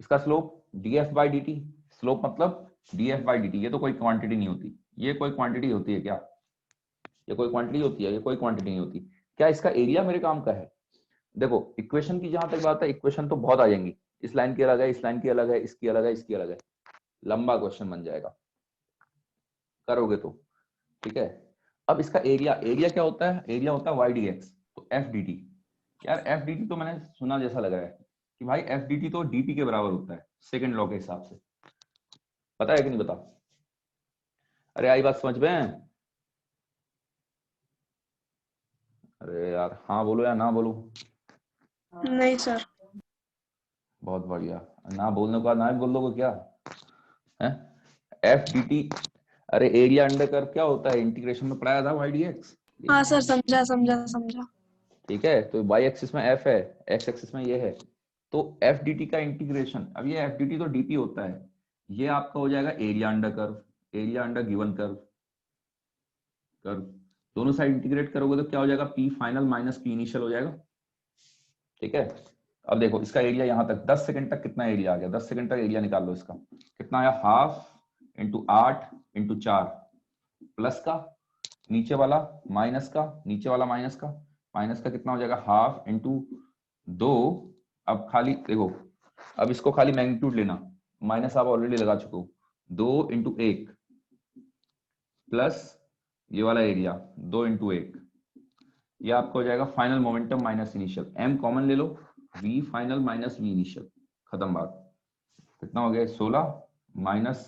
इसका slope df by dt, slope मतलब df बाई dt। ये तो कोई क्वांटिटी नहीं होती, ये कोई क्वांटिटी होती है क्या? ये कोई क्वांटिटी होती है? ये कोई क्वांटिटी नहीं होती। क्या इसका एरिया मेरे काम का है? देखो इक्वेशन की जहां तक बात है, इक्वेशन तो बहुत आ जाएंगी। इस लाइन की अलग है, इस लाइन की अलग है, इसकी अलग है, इसकी अलग है, लंबा क्वेश्चन बन जाएगा करोगे तो। ठीक है, अब इसका एरिया, एरिया क्या होता है? एरिया होता है वाई डी एक्स, तो एफ डी टी। यार एफ डी टी तो मैंने सुना जैसा लग रहा है कि भाई एफ डी टी तो डी टी के बराबर होता है सेकंड लॉ के हिसाब से। पता है कि नहीं पता? अरे आई बात समझ में? अरे यार हाँ बोलो या ना बोलो? नहीं सर। बहुत बढ़िया, ना बोलने का ना बोल दोगे क्या है? एफ डी टी, अरे एरिया अंडर कर्व क्या होता है? इंटीग्रेशन में पढ़ाया था वाई डी एक्स। हाँ सर, समझा समझा समझा। ठीक है, तो वाई एक्सिस में एफ है, एक्स एक्सिस में ये है, तो एफ डी टी का इंटीग्रेशन, अब ये एफ डी टी तो डीपी होता है, ये आपका हो जाएगा area under curve, area under given curve, curve दोनों साइड इंटीग्रेट करोगे तो क्या हो जाएगा? P final minus P initial हो जाएगा। ठीक है, अब देखो इसका एरिया यहाँ तक 10 सेकंड तक कितना एरिया आ गया? 10 सेकंड तक एरिया निकाल लो इसका, कितना आया? हाफ इंटू 8 इंटू 4 प्लस का नीचे वाला माइनस का, नीचे वाला माइनस का, माइनस का कितना हो जाएगा? Half into 2। अब खाली देखो, अब इसको खाली मैग्नीट्यूड लेना, माइनस आप ऑलरेडी लगा चुके हो, 2 इंटू 1 प्लस ये वाला एरिया 2 इंटू 1, ये आपका हो जाएगा final momentum minus initial. M common ले लो, v final minus v initial, खत्म बात। कितना हो गया? 16 minus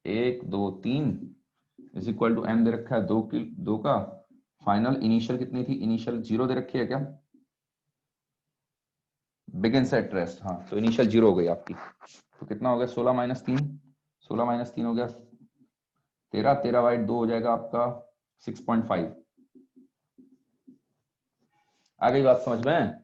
1 2 3 is equal to m दे रखा है 2 का फाइनल। इनिशियल कितनी थी? इनिशियल 0 दे रखी है क्या? बिगिंस एट रेस्ट, हाँ तो इनिशियल 0 हो गई आपकी। तो कितना हो गया? 16 माइनस 3, 16 माइनस 3 हो गया 13, 13 बाई 2 हो जाएगा आपका 6.5। आ गई बात समझ में?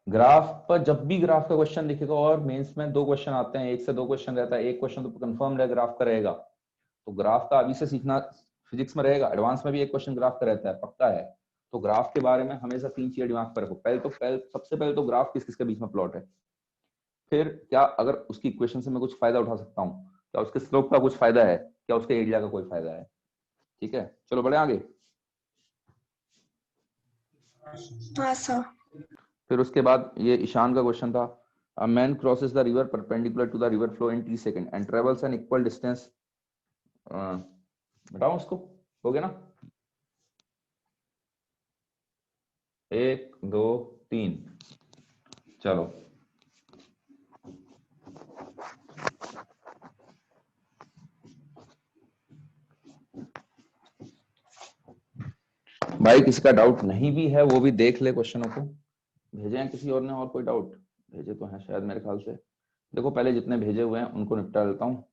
ग्राफ पर जब भी ग्राफ का क्वेश्चन दिखेगा, और मेंस में 2 क्वेश्चन आते हैं, 1 से 2 क्वेश्चन रहता है, एक क्वेश्चन तो कंफर्म है ग्राफ का रहेगा, तो ग्राफ का अभी से सीखना फिजिक्स में रहेगा, एडवांस में भी एक क्वेश्चन ग्राफ का रहता है, पक्का है। तो ग्राफ के बारे में हमेशा 3 चीजें दिमाग पर रखो। पहले सबसे पहले तो ग्राफ किस किसके बीच में प्लॉट है, फिर क्या अगर उसकी इक्वेशन से मैं कुछ फायदा उठा सकता हूँ, क्या उसके स्लोप का कुछ फायदा है, क्या उसके एरिया का कोई फायदा है। ठीक है, चलो बढ़े आगे। हाँ सर। फिर उसके बाद ये ईशान का क्वेश्चन था, a man crosses the river perpendicular to the river flow in t second and travels an equal distance. बताओ उसको, हो गया ना? 1 2 3, चलो भाई किसी का डाउट नहीं भी है वो भी देख ले क्वेश्चनों को। भेजे हैं किसी और ने और कोई डाउट? भेजे तो हैं शायद मेरे ख्याल से। देखो पहले जितने भेजे हुए हैं उनको निपटा लेता हूँ।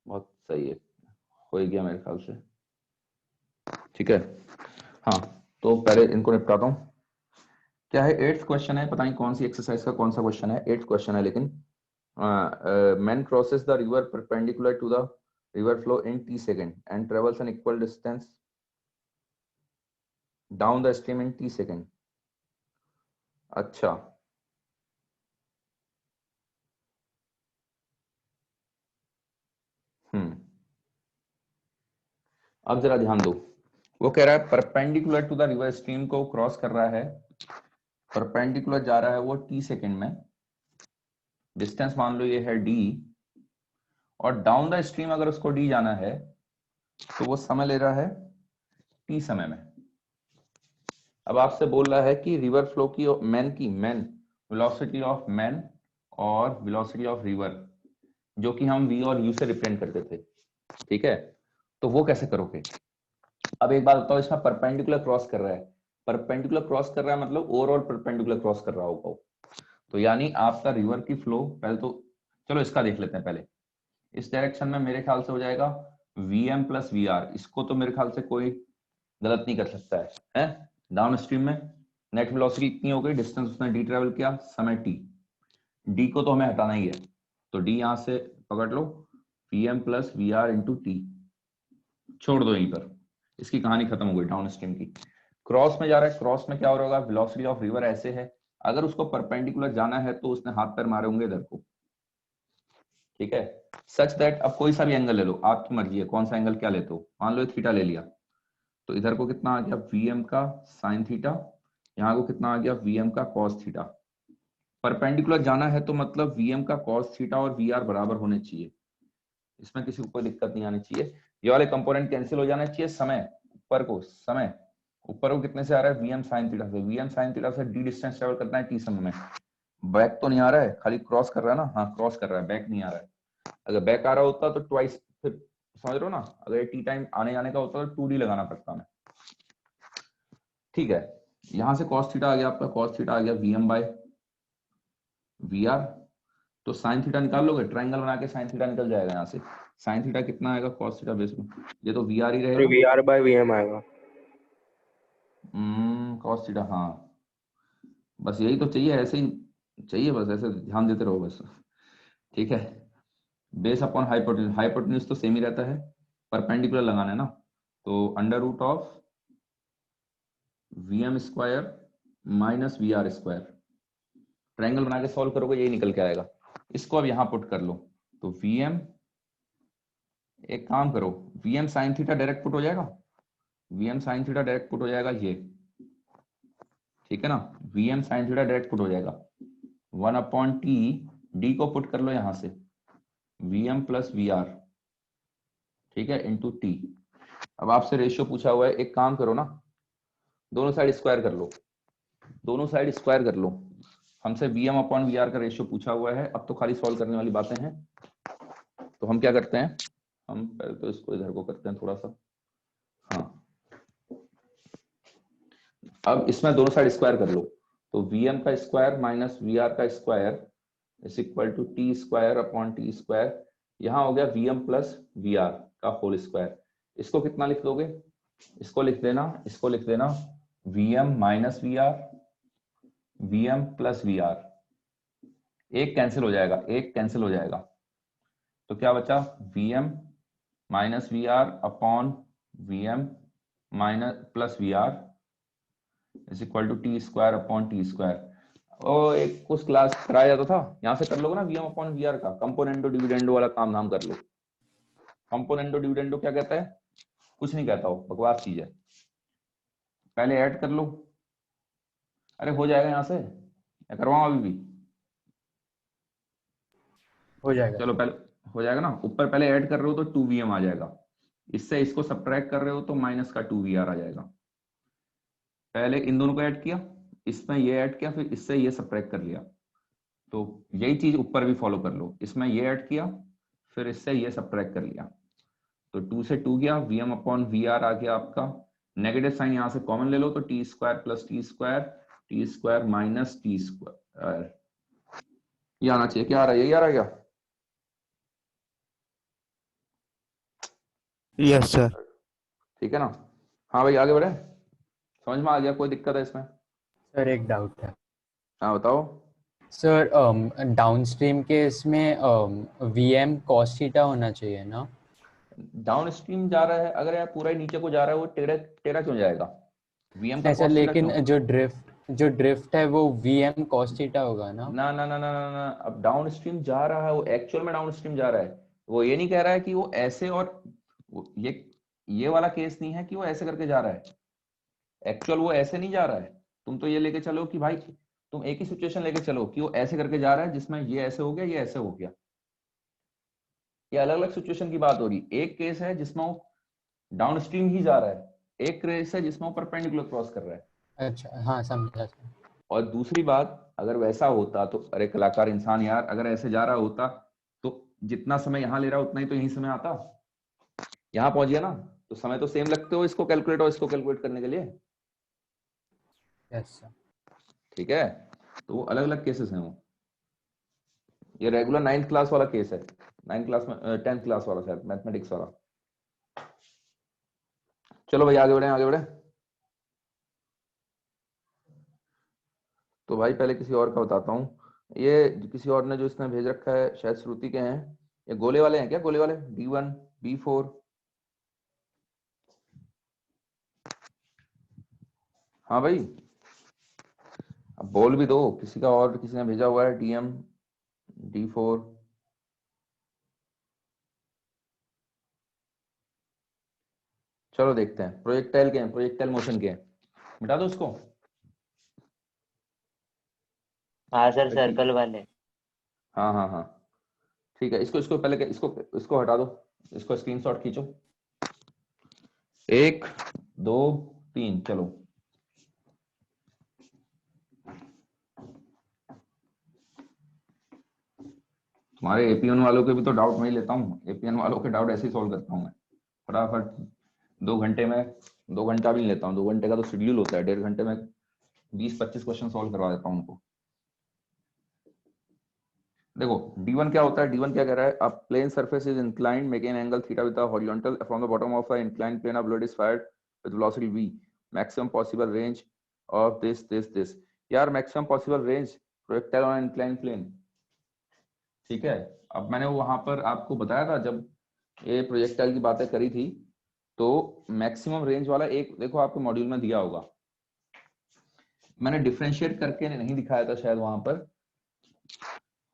बहुत सही है, हो ही गया मेरे ख्याल से। ठीक है, हाँ तो पहले इनको निपटाता हूँ। क्या है? 8th क्वेश्चन है, पता नहीं कौन सी एक्सरसाइज का कौन सा क्वेश्चन है, 8th क्वेश्चन है, लेकिन man crosses the river perpendicular to the river flow in t second and travels an equal distance down the stream in t second. अच्छा, अब जरा ध्यान दो, वो कह रहा है perpendicular to the river stream को क्रॉस कर रहा है परपेंडिकुलर जा रहा है वो t सेकंड में, डिस्टेंस मान लो ये है d, और डाउन द स्ट्रीम अगर उसको d जाना है तो वो समय ले रहा है t समय में। अब आपसे बोल रहा है कि रिवर फ्लो की मैन वेलोसिटी ऑफ मैन और वेलोसिटी ऑफ रिवर, जो कि हम v और u से रिप्रेजेंट करते थे, ठीक है, तो वो कैसे करोगे? अब एक बात बताओ, इसमें परपेंडिकुलर क्रॉस कर रहा है, परपेंडिकुलर क्रॉस कर रहा है मतलब ओवरऑल परपेंडिकुलर क्रॉस कर रहा होगा, तो यानी आपका रिवर की फ्लो, पहले तो चलो इसका देख लेते हैं। पहले इस डायरेक्शन में मेरे ख्याल से हो जाएगा vm प्लस वी, इसको तो मेरे ख्याल से कोई गलत नहीं कर सकता है? डाउन स्ट्रीम में नेट वेलोसिटी इतनी हो गई, डिस्टेंस उसने d ट्रेवल किया, समय t, d को तो हमें हटाना ही है, तो d यहां से पकड़ लो, vm plus v r into t, छोड़ दो यहीं पर, इसकी कहानी खत्म हो गई डाउन स्ट्रीम की। क्रॉस में जा रहा है, क्रॉस में क्या हो रहा होगा, वेलोसिटी ऑफ रिवर ऐसे है, अगर उसको परपेंडिकुलर जाना है तो उसने हाथ पैर मारे होंगे इधर को, ठीक है, सच दैट अब कोई सा भी एंगल ले लो, आपकी मर्जी है कौन सा एंगल क्या लेते हो, मान लो थीटा ले लिया, तो इधर को कितना आ गया vm का साइन थीटा, यहाँ को कितना आ गया vm का कॉस थीटा। परपेंडिकुलर जाना है तो मतलब vm का कॉस थीटा और वी बराबर होने चाहिए, इसमें किसी को कोई दिक्कत नहीं आनी चाहिए, ये वाले कंपोनेंट कैंसिल हो जाना चाहिए। समय ऊपर को कितने से आ रहा है, vm साइन थीटा से, vm साइन थीटा से d डिस्टेंस ट्रेवल करना है t समय में, बैक तो नहीं आ रहा है, खाली क्रॉस कर रहा है ना, हाँ क्रॉस कर रहा है, बैक नहीं आ रहा है, अगर बैक आ रहा होता तो ट्वाइस, फिर समझ रहे हो ना, अगर टी टाइम आने जाने का होता तो 2d लगाना पड़ता हमें, ठीक है। यहां से cos थीटा आ गया आपका, cos थीटा आ गया vm बाय वी, तो साइन थीटा निकाल लोगे, ट्रायंगल बना के साइन थीटा निकल जाएगा यहाँ से, साइन थीटा कितना आएगा cos थीटा बेस में, ये तो वी ही रहेगा, v r by v m आएगा। cos थीटा, हाँ बस यही तो चाहिए, ऐसे ही चाहिए, बस ऐसे ध्यान देते रहो बस, ठीक है। बेस अपॉन हाइपोटेन्यूज, हाइपोटेन्यूज तो सेम ही रहता है, परपेंडिकुलर लगाना है ना, तो under root of vm square minus v r square, triangle बना के सॉल्व करोगे यही निकल के आएगा, इसको अब यहां पुट कर लो, तो vm, एक काम करो, vm sine theta direct put हो जाएगा, vm sine theta direct put हो जाएगा ये, ठीक है ना, vm sine theta direct put हो जाएगा, 1 अपॉन टी, d को पुट कर लो यहां से, vm प्लस वी आर, ठीक है, इंटू टी। अब आपसे रेशियो पूछा हुआ है, एक काम करो ना, दोनों साइड स्क्वायर कर लो, दोनों साइड स्क्वायर कर लो, हमसे vm अपॉन वी आर का रेशियो पूछा हुआ है, अब तो खाली सॉल्व करने वाली बातें हैं, तो हम क्या करते हैं, हम पहले तो इसको इधर को करते हैं थोड़ा सा, हाँ अब इसमें दोनों साइड स्क्वायर कर लो, तो vm का स्क्वायर माइनस वी आर का square is equal to t square upon t square, यहाँ हो गया vm प्लस वी आर का होल स्क्वायर, इसको कितना लिख दोगे, इसको लिख देना vm minus v r, vm plus v r, एक कैंसिल हो जाएगा, एक कैंसिल हो जाएगा, तो क्या बचा, vm minus v r upon vm minus plus v r is equal to t square upon t square, और एक कुछ क्लास कराया जाता था, यहां से कर लोगे ना vm अपॉन वी आर का कंपोनेंटो डिविडेंडो वाला काम नाम कर लो, कंपोनेंटो डिविडेंडो क्या कहता है, कुछ नहीं कहता, हो बकवास चीज है, पहले ऐड कर लो, अरे हो जाएगा यहां से, या करवाऊं अभी भी, हो जाएगा। चलो पहले हो जाएगा ना, ऊपर पहले ऐड कर रहे हो तो 2vm आ जाएगा, इससे इसको सब्ट्रैक्ट कर रहे हो तो माइनस का 2vr आ जाएगा, पहले इन दोनों को ऐड किया, इसमें ये ऐड किया, फिर इससे ये सब्ट्रैक्ट कर लिया, तो यही चीज ऊपर भी फॉलो कर लो, इसमें ये ऐड किया, फिर इससे ये सब्ट्रैक्ट कर लिया, तो 2 से 2 गया, vm अपॉन वी आर आ गया आपका, नेगेटिव साइन यहां से कॉमन ले लो, तो T square plus T square minus T square, ये आना चाहिए, क्या आ रहा है, यही आ रहा है क्या, यस सर। ठीक है ना, हाँ भाई आगे बढ़े, समझ में आ गया, कोई दिक्कत है इसमें, सर एक डाउट है हाँ बताओ। सर, डाउनस्ट्रीम के इसमें vm cos थीटा होना चाहिए ना? डाउन स्ट्रीम जा रहा है, अगर यार पूरा ही नीचे को जा रहा है, वो टेढ़ा टेढ़ा क्यों जाएगा, vm का ऐसा, cos थीटा लेकिन क्यों, जो ड्रिफ्ट है वो vm cos थीटा होगा ना? ना ना ना ना ना ना, अब डाउन स्ट्रीम जा रहा है, वो एक्चुअल में डाउन स्ट्रीम जा रहा है, वो ये नहीं कह रहा है कि वो ऐसे, और ये वाला केस नहीं है कि वो ऐसे करके जा रहा है, एक्चुअल वो ऐसे नहीं जा रहा है, तुम तो ये लेके चलो कि भाई तुम एक ही सिचुएशन लेके चलो कि वो ऐसे करके जा रहा है जिसमें ये ऐसे हो गया, ये ऐसे हो गया। ये अलग अलग सिचुएशन की बात हो रही। एक केस है जिसमें वो डाउन स्ट्रीम ही जा रहा है, एक केस है जिसमें वो परपेंडिकुलर क्रॉस कर रहा है। अच्छा हाँ समझा। और दूसरी बात, अगर वैसा होता तो अरे कलाकार इंसान यार, अगर ऐसे जा रहा होता तो जितना समय यहाँ ले रहा उतना ही तो यही समय आता। यहाँ पहुंच गया ना, तो समय तो सेम लगते हो इसको कैलकुलेट और इसको कैलकुलेट करने के लिए। Yes sir. ठीक है, तो वो अलग अलग केसेस हैं वो। ये रेगुलर 9th क्लास वाला केस है, 9th क्लास में 10th क्लास वाला शायद, मैथमेटिक्स वाला। चलो भाई आगे बढ़े आगे बढ़े। तो भाई पहले किसी और का बताता हूँ। ये किसी और ने जो इसने भेज रखा है शायद श्रुति के हैं। ये गोले वाले हैं क्या, गोले वाले D1 B4? हाँ भाई, अब बोल भी दो किसी का, और किसी ने भेजा हुआ है DM D4। चलो देखते हैं प्रोजेक्टाइल के हैं, प्रोजेक्टाइल मोशन के हैं। मिटा दो उसको। हाँ सर, सर्कल वाले। हाँ हाँ हाँ ठीक है, इसको इसको पहले इसको इसको हटा दो, इसको स्क्रीनशॉट खींचो। 1 2 3 चलो। तुम्हारे AP1 वालों के भी तो डाउट मैं ही लेता हूँ, AP1 वालों के डाउट ऐसे ही सॉल्व करता हूँ मैं फटाफट 2 घंटे में। 2 घंटा भी नहीं लेता हूँ, 2 घंटे का तो शेड्यूल होता है, 1.5 घंटे में 20-25 क्वेश्चन सॉल्व करवा देता हूँ उनको। देखो D1 क्या होता है, D1 क्या कह रहा है, a plane surface is inclined making an angle theta with the horizontal from the bottom of a inclined plane, a bullet is fired with velocity v, maximum possible range of this. यार maximum possible range projectile on inclined plane. ठीक है, अब मैंने वहां पर आपको बताया था जब ये प्रोजेक्टाइल की बातें करी थी, तो मैक्सिमम रेंज वाला एक देखो आपके मॉड्यूल में दिया होगा, मैंने डिफरेंशिएट करके नहीं दिखाया था शायद वहां पर,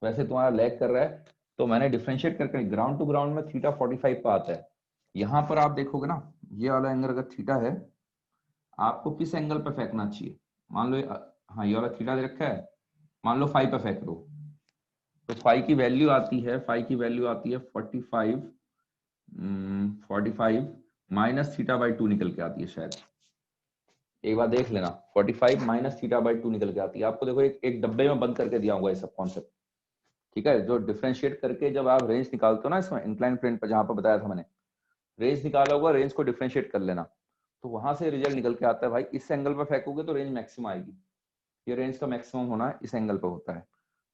वैसे तुम्हारा लैग कर रहा है तो मैंने डिफरेंशिएट करके, ग्राउंड टू ग्राउंड में थीटा 45 पर आता है। यहाँ पर आप देखोगे ना, ये वाला एंगल अगर थीटा है, आपको किस एंगल पे फेंकना चाहिए, मान लो हाँ ये वाला थीटा दे रखा है, मान लो 5 पे फेंक दो, तो 5 की वैल्यू आती है 45 माइनस थीटा बाई 2 निकल के आती है शायद, एक बार देख लेना। 45 माइनस थीटा बाई 2 निकल के आती है आपको, देखो एक डब्बे में बंद करके दिया होगा ये सब कॉन्सेप्ट। ठीक है, जो डिफरेंशिएट करके जब आप रेंज निकालते हो ना इसमें इंक्लाइन प्लेन पर, जहां पर बताया था मैंने, रेंज निकाला होगा, रेंज को डिफरेंशिएट कर लेना, तो वहां से रिजल्ट निकल के आता है भाई इस एंगल पर फेंकोगे तो रेंज मैक्सिमम आएगी, ये रेंज का मैक्सिमम होना इस एंगल पर होता है।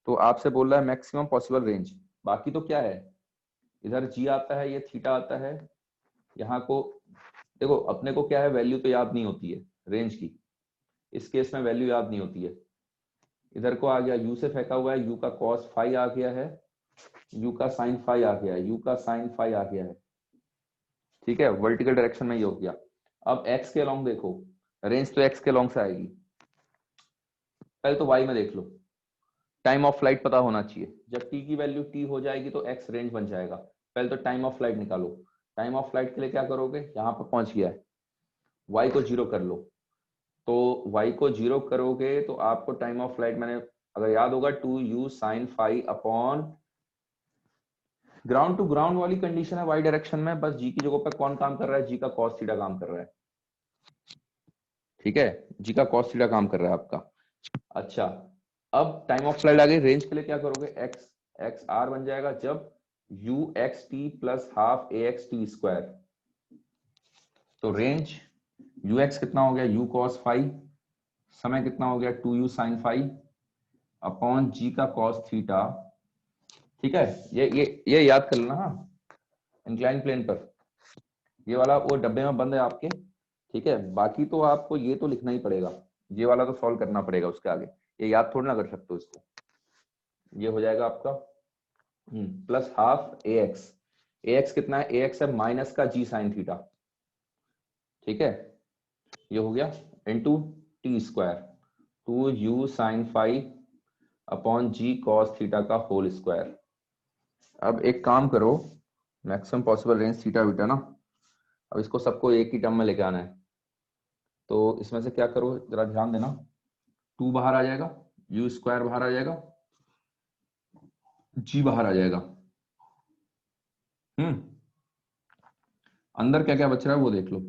तो आपसे बोल रहा है मैक्सिमम पॉसिबल रेंज, बाकी तो क्या है, इधर G आता है, ये थीटा आता है, यहाँ को देखो अपने को क्या है, वैल्यू तो याद नहीं होती है रेंज की, इस केस में वैल्यू याद नहीं होती है। इधर को आ गया, U से फेंका हुआ है, U का cos फाई आ गया है, U का sin फाई आ गया है, U का sin फाई आ गया है। ठीक है, वर्टिकल डायरेक्शन में ये हो गया। अब x के लॉन्ग देखो, रेंज तो x के लॉन्ग से आएगी, पहले तो y में देख लो, टाइम ऑफ फ्लाइट पता होना चाहिए, जब t की वैल्यू t हो जाएगी तो x रेंज बन जाएगा। पहले तो टाइम ऑफ फ्लाइट निकालो, टाइम ऑफ फ्लाइट के लिए क्या करोगे, यहाँ पर पहुंच गया है, y को 0 कर लो, तो y को 0 करोगे तो आपको टाइम ऑफ फ्लाइट, मैंने अगर याद होगा 2u sin phi upon, ground to ground वाली कंडीशन है y डायरेक्शन में, बस g की जगह पर कौन काम कर रहा है, g का cos थीटा काम कर रहा है। ठीक है, g का cos थीटा काम कर रहा है आपका। अच्छा, अब टाइम ऑफ फ्लाइट आ गई, रेंज के लिए क्या करोगे, x r बन जाएगा जब u x t plus half a x t square, तो रेंज ux कितना हो गया, u cos फाई, समय कितना हो गया 2u sin phi upon g का cos थीटा। ठीक है, ये याद कर लेना। हाँ, इंक्लाइन प्लेन पर ये वाला वो डब्बे में बंद है आपके। ठीक है, बाकी तो आपको ये तो लिखना ही पड़ेगा, ये वाला तो सॉल्व करना पड़ेगा, उसके आगे ये याद थोड़ी ना कर सकते हो इसको। ये हो जाएगा आपका प्लस हाफ ax कितना है, ax है माइनस का g sin थीटा। ठीक है, ये हो गया into t square 2u sin phi upon g cos theta का होल स्क्वायर। अब एक काम करो, maximum possible range theta beta ना, अब इसको सबको एक ही टर्म में लेके आना है, तो इसमें से क्या करो जरा ध्यान देना, 2 बाहर आ जाएगा, यू स्क्वायर बाहर आ जाएगा, जी बाहर आ जाएगा। अंदर क्या क्या बच रहा है वो देख लो।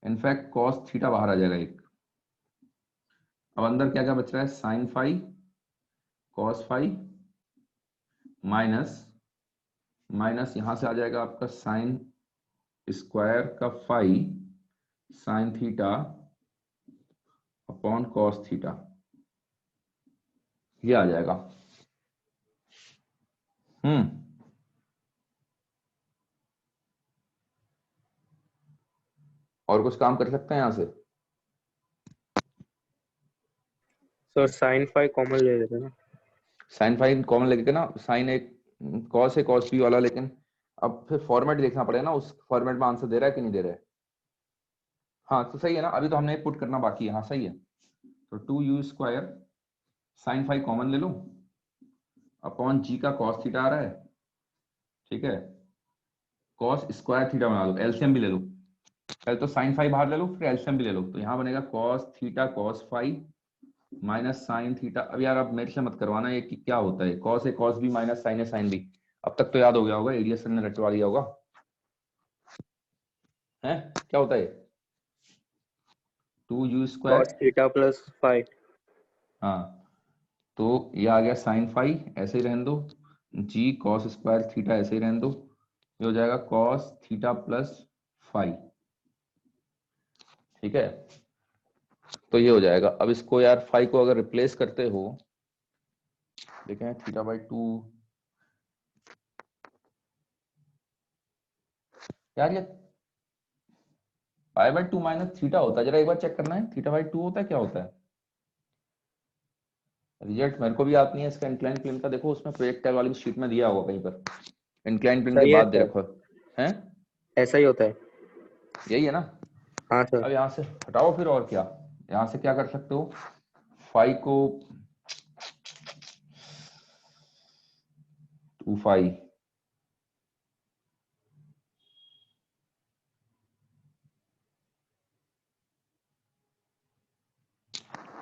इनफैक्ट कॉस थीटा बाहर आ जाएगा एक। अब अंदर क्या क्या बच रहा है, sine phi, cos phi, minus minus यहां से आ जाएगा आपका साइन स्क्वायर का phi sine theta upon cos theta, ये आ जाएगा। और कुछ काम कर सकते हैं यहां से? सर साइन फाई कॉमन ले लेते हैं ना। साइन फाई कॉमन लेके ना, साइन एक कॉस है कॉस बी वाला, लेकिन अब फिर फॉर्मेट देखना पड़ेगा ना, उस फॉर्मेट में आंसर दे रहा है कि नहीं दे रहा है। हाँ तो सही है ना, अभी तो हमने पुट करना बाकी है। हाँ सही है। तो 2u square sine phi common ले लो अपॉन जी का कॉस थीटा आ रहा है, ठीक है, कॉस स्क्वायर थीटा बना लो, एलसीएम भी ले लो। पहले तो साइन फाई बाहर ले लो, फिर एलसीएम भी ले लो। तो यहाँ बनेगा cos theta cos phi minus sine theta. अब यार आप मेरे से मत करवाना ये कि क्या होता है, cos A cos B minus sign A sine B. अब तक तो याद हो गया होगा, एडीएस सर ने रटवा दिया होगा। है क्या होता है, 2u square, cos theta plus phi. हाँ तो ये आ गया साइन फाई, ऐसे ही रहने दो, जी कॉस स्क्वायर थीटा ऐसे ही रहने दो, ये हो जाएगा कॉस थीटा प्लस फाई, ठीक है। तो ये हो जाएगा। अब इसको यार फाई को अगर रिप्लेस करते हो, देखें थीटा बाई 2, यार ये पाई बाई 2 माइनस थीटा होता है, जरा एक बार चेक करना है, थीटा बाई 2 होता है क्या होता है। रिजल्ट मेरे को भी याद नहीं है इसका, इंक्लाइन प्लेन का देखो उसमें प्रोजेक्टाइल वाली शीट में दिया होगा कहीं पर, इंक्लाइन प्लेन के सही है बाद दे सर, रखो है, ऐसा ही होता है। यही है ना। हाँ सर। अब यहाँ से हटाओ फिर, और क्या यहाँ से क्या कर सकते हो, फाई को 2 फाई,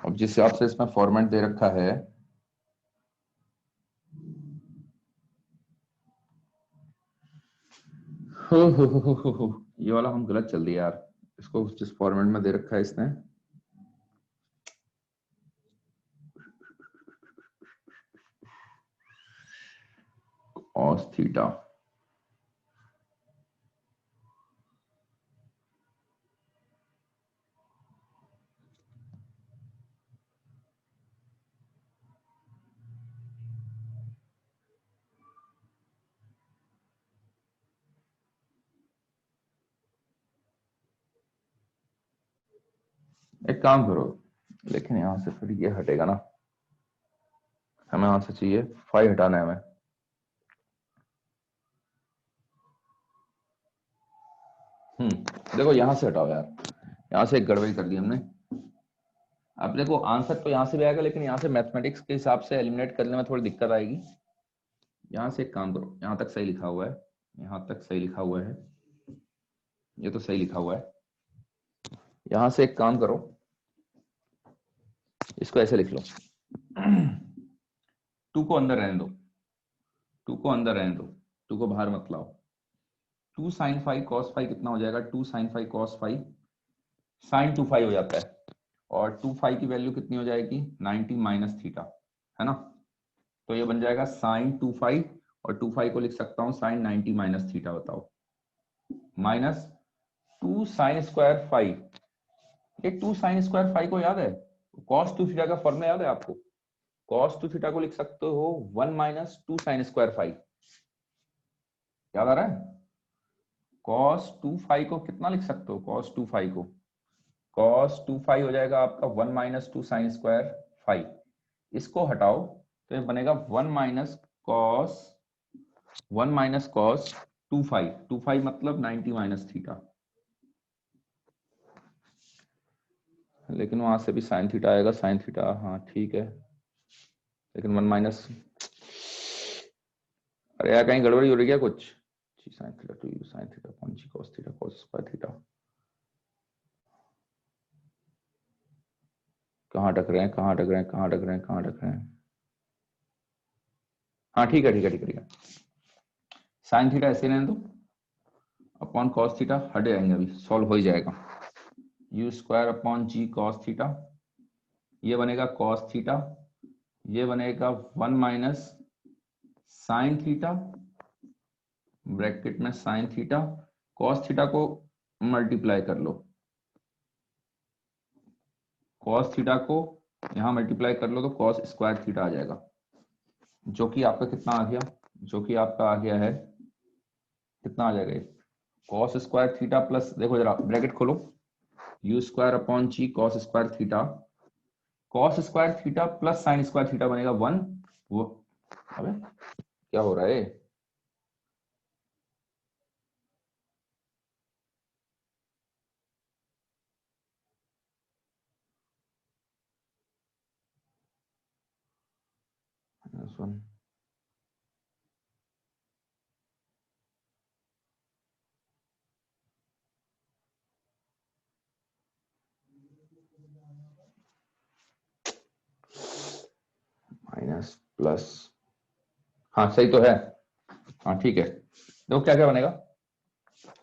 अब जिस हिसाब से इसमें फॉर्मेट दे रखा है, हो, ये वाला हम गलत चल दिया यार, इसको जिस फॉर्मेट में दे रखा है इसने, कॉस थीटा, एक काम करो, लेकिन यहां से फिर ये हटेगा ना, हमें यहां से चाहिए फाई हटाना है हमें। देखो यहां से हटाओ यार, यहां से एक गड़बड़ी कर दी हमने। अब देखो आंसर तो यहां से भी आएगा, लेकिन यहां से मैथमेटिक्स के हिसाब से एलिमिनेट करने में थोड़ी दिक्कत आएगी। यहां से एक काम करो, यहां तक सही लिखा हुआ है, यहां तक सही लिखा हुआ है, ये तो सही लिखा हुआ है। यहां से एक काम करो, इसको ऐसे लिख लो, 2 को अंदर रहने दो, 2 को अंदर रहने दो, 2 को बाहर मत लाओ। 2 साइन फाई कॉस फाई कितना हो जाएगा, 2 sine phi cos phi sine 2 phi हो जाता है, और 2 फाई की वैल्यू कितनी हो जाएगी, 90 माइनस थीटा, है ना। तो ये बन जाएगा साइन 2 फाई, और 2 फाई को लिख सकता हूं साइन 90 माइनस थीटा, बताओ, माइनस 2 साइन स्क्वायर फाई। ये 2 साइन स्क्वायर फाई को याद है, कॉस 2 थीटा का फॉर्मूला याद है आपको, कॉस 2 थीटा को लिख सकते हो 1 माइनस 2 साइन स्क्वायर फाई, याद आ रहा है। कॉस 2 फाई को कितना लिख सकते हो, कॉस 2 फाई को, कॉस 2 फाई हो जाएगा आपका 1 माइनस 2 साइन स्क्वायर फाई। इसको हटाओ तो ये बनेगा 1 माइनस कॉस 2 फाई, 2 फाई मतलब 90 माइनस थीटा, लेकिन वहां से भी साइन थीटा आएगा, साइन थीटा, हाँ ठीक है, लेकिन 1 माइनस, अरे यार कहीं गड़बड़ी हो रही है कुछ, g sine theta 2 sine theta upon g cos theta cos square theta, कहाँ अटक रहे हैं, कहाँ अटक रहे हैं, कहाँ अटक रहे हैं, कहाँ अटक रहे हैं। हाँ ठीक है ठीक है ठीक है ठीक है। साइन थीटा ऐसे रहने दो, अपॉन कॉस थीटा हट जाएंगे, अभी सॉल्व हो ही जाएगा। U square upon g cos theta, ये बनेगा कॉस थीटा, ये बनेगा 1 माइनस साइन थीटा, ब्रैकेट में साइन थीटा, कॉस थीटा को मल्टीप्लाई कर लो, कॉस थीटा को यहां मल्टीप्लाई कर लो तो कॉस स्क्वायर थीटा आ जाएगा, जो कि आपका कितना आ गया, जो कि आपका आ गया है कितना आ जाएगा, कॉस स्क्वायर थीटा प्लस, देखो जरा ब्रैकेट खोलो, u square upon g cos square theta, cos square theta plus sine square theta बनेगा 1, वो अबे क्या हो रहा है, -1 माइनस प्लस, हाँ सही तो है, हाँ ठीक है। देखो क्या क्या बनेगा,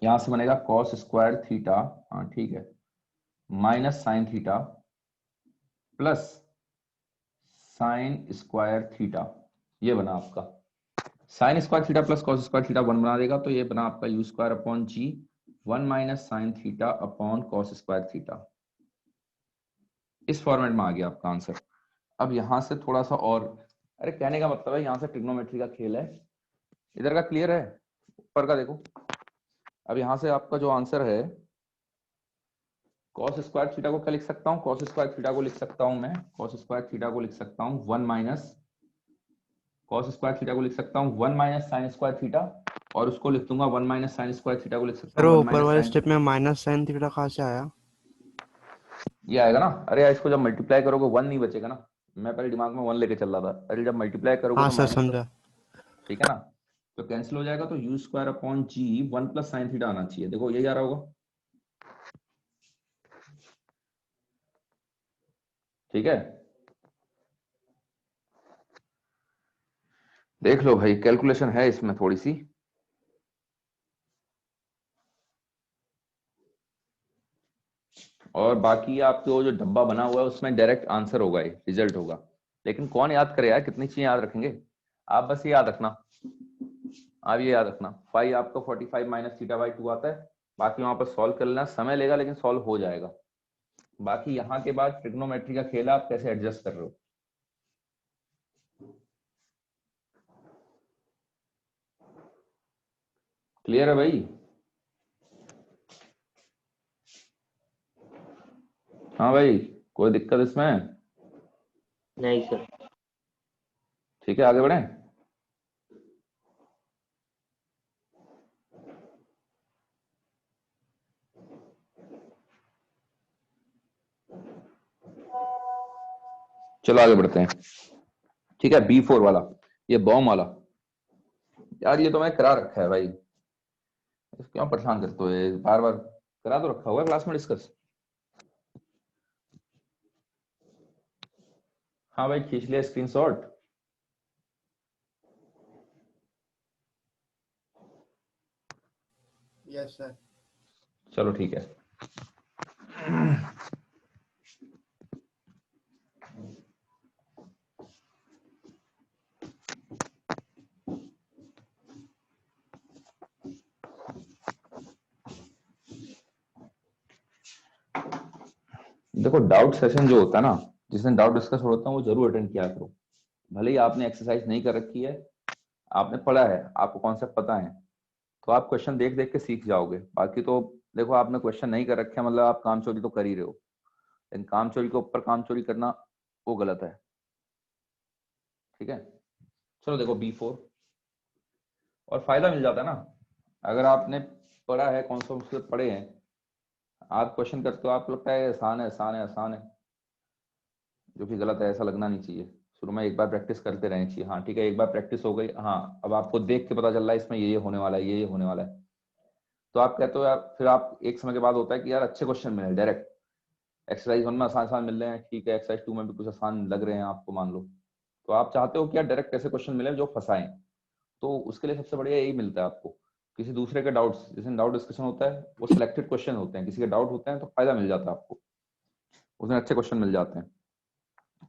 यहां से बनेगा कॉस स्क्वायर थीटा, हाँ ठीक है, minus sine theta plus sine square theta, ये बना आपका sine square theta plus cos square theta 1 बना देगा, तो ये बना आपका u square upon g 1 minus sine theta upon cos square theta. इस फॉर्मेट में आ गया आपका आंसर। अब यहां से थोड़ा सा और, अरे कहने का मतलब है यहां से ट्रिग्नोमेट्री का खेल है, इधर का क्लियर है, ऊपर का देखो। अब यहां से आपका जो आंसर है, कॉस स्क्वायर थीटा को क्या लिख सकता हूँ, कॉस स्क्वायर थीटा को लिख सकता हूँ मैं, कॉस स्क्वायर थीटा को लिख सकता हूँ 1 माइनस, कॉस स्क्वायर थीटा को लिख सकता हूँ 1 माइनस साइन स्क्वायर थीटा, और उसको लिख दूंगा 1 माइनस साइन स्क्वायर थीटा को लिख सकता सर हूँ वो 1 ऊपर माइनस वाले साइन, स्टेप में माइनस साइन थीटा कहाँ से आया? ये आएगा ना, अरे यार इसको जब मल्टीप्लाई करोगे 1 नहीं बचेगा ना, मैं पहले दिमाग में 1 लेके चल रहा था, अरे जब मल्टीप्लाई करोगे हाँ तो सर माइनस, समझा। ठीक है ना, तो कैंसिल हो जाएगा, तो u square upon g 1 plus sine theta आना चाहिए, देखो यही आ रहा होगा, ठीक है। देख लो भाई, कैलकुलेशन है इसमें थोड़ी सी, और बाकी आपको जो डब्बा बना हुआ है उसमें डायरेक्ट आंसर होगा, ये रिजल्ट होगा, लेकिन कौन याद करे यार, कितनी चीजें याद रखेंगे। आप बस ये याद रखना, आप ये याद रखना, फाइव आपको 45 माइनस थीटा बाई 2 आता है, बाकी वहां पर सॉल्व कर लेना, समय लेगा लेकिन सॉल्व हो जाएगा। बाकी यहाँ के बाद ट्रिग्नोमेट्री का खेल है, आप कैसे एडजस्ट कर रहे हो। क्लियर है भाई? हाँ भाई, कोई दिक्कत इसमें? नहीं सर। ठीक है, आगे बढ़े। चलो आगे बढ़ते हैं। ठीक है, B4 वाला, ये बॉम्ब वाला, यार ये तो मैं करा रखा है भाई, क्यों परेशान करते हो, ये बार बार करा तो रखा हुआ है क्लास में डिस्कस। हाँ भाई, खींच लिया स्क्रीनशॉट। Yes sir. चलो ठीक है। देखो डाउट सेशन जो होता है ना, जिस दिन डाउट डिस्कस होता है, वो जरूर अटेंड किया करो, भले ही आपने एक्सरसाइज नहीं कर रखी है, आपने पढ़ा है, आपको कॉन्सेप्ट पता है, तो आप क्वेश्चन देख देख के सीख जाओगे। बाकी तो देखो, आपने क्वेश्चन नहीं कर रखे, मतलब आप काम चोरी तो कर ही रहे हो, लेकिन काम चोरी के ऊपर काम चोरी करना वो गलत है, ठीक है। चलो देखो B4, और फायदा मिल जाता है ना, अगर आपने पढ़ा है, कॉन्सेप्ट पढ़े हैं, आप क्वेश्चन करते हो, आपको लगता है आसान है आसान है आसान है, जो कि गलत है, ऐसा लगना नहीं चाहिए। शुरू में एक बार प्रैक्टिस करते रहनी चाहिए, हाँ ठीक है, एक बार प्रैक्टिस हो गई, हाँ अब आपको देख के पता चल रहा है इसमें ये होने वाला है, ये होने वाला है, तो आप कहते हो यार, फिर आप एक समय के बाद होता है कि यार अच्छे क्वेश्चन मिले डायरेक्ट, एक्सरसाइज 1 में आसान आसान मिल रहे हैं, ठीक है, एक्सरसाइज 2 में भी कुछ आसान लग रहे हैं आपको मान लो, तो आप चाहते हो कि यार डायरेक्ट ऐसे क्वेश्चन मिले जो फंसाएं, तो उसके लिए सबसे बढ़िया यही मिलता है आपको, किसी दूसरे के डाउट्स, जैसे डाउट डिस्कशन होता है वो सिलेक्टेड क्वेश्चन होते हैं, किसी के डाउट होते हैं तो फायदा मिल जाता है आपको, उसमें अच्छे क्वेश्चन मिल जाते हैं।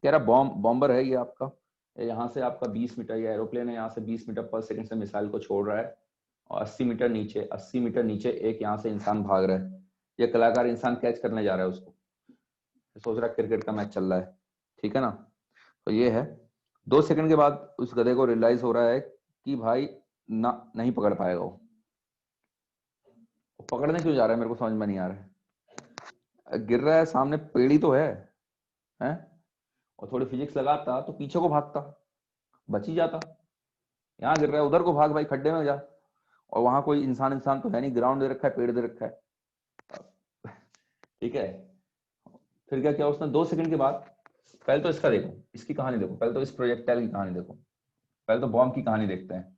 कह रहा बॉम्बर है ये आपका, यहाँ से आपका 20 मीटर, ये एरोप्लेन है, यहाँ से 20 मीटर पर सेकंड से मिसाइल को छोड़ रहा है, और 80 मीटर नीचे एक यहाँ से इंसान भाग रहा है, ये कलाकार इंसान कैच करने जा रहा है उसको, सोच रहा है क्रिकेट का मैच चल रहा है, ठीक है ना। तो ये है, 2 सेकंड के बाद उस गधे को रियलाइज हो रहा है कि भाई ना नहीं पकड़ पाएगा वो पकड़ने क्यों जा रहा है मेरे को समझ में नहीं आ रहा है, गिर रहा है सामने पेड़ ही तो है, हैं? और थोड़ी फिजिक्स लगाता तो पीछे को भागता, बच ही जाता, यहाँ गिर रहा है उधर को भाग भाई, खड्डे में जा, और वहां कोई इंसान तो है नहीं, ग्राउंड दे रखा है, पेड़ दे रखा है, ठीक है। फिर क्या किया उसने 2 सेकंड के बाद, पहले तो इसका देखो, इसकी कहानी देखो, पहले तो इस प्रोजेक्टाइल की कहानी देखो, पहले तो बॉम्ब की कहानी देखते हैं।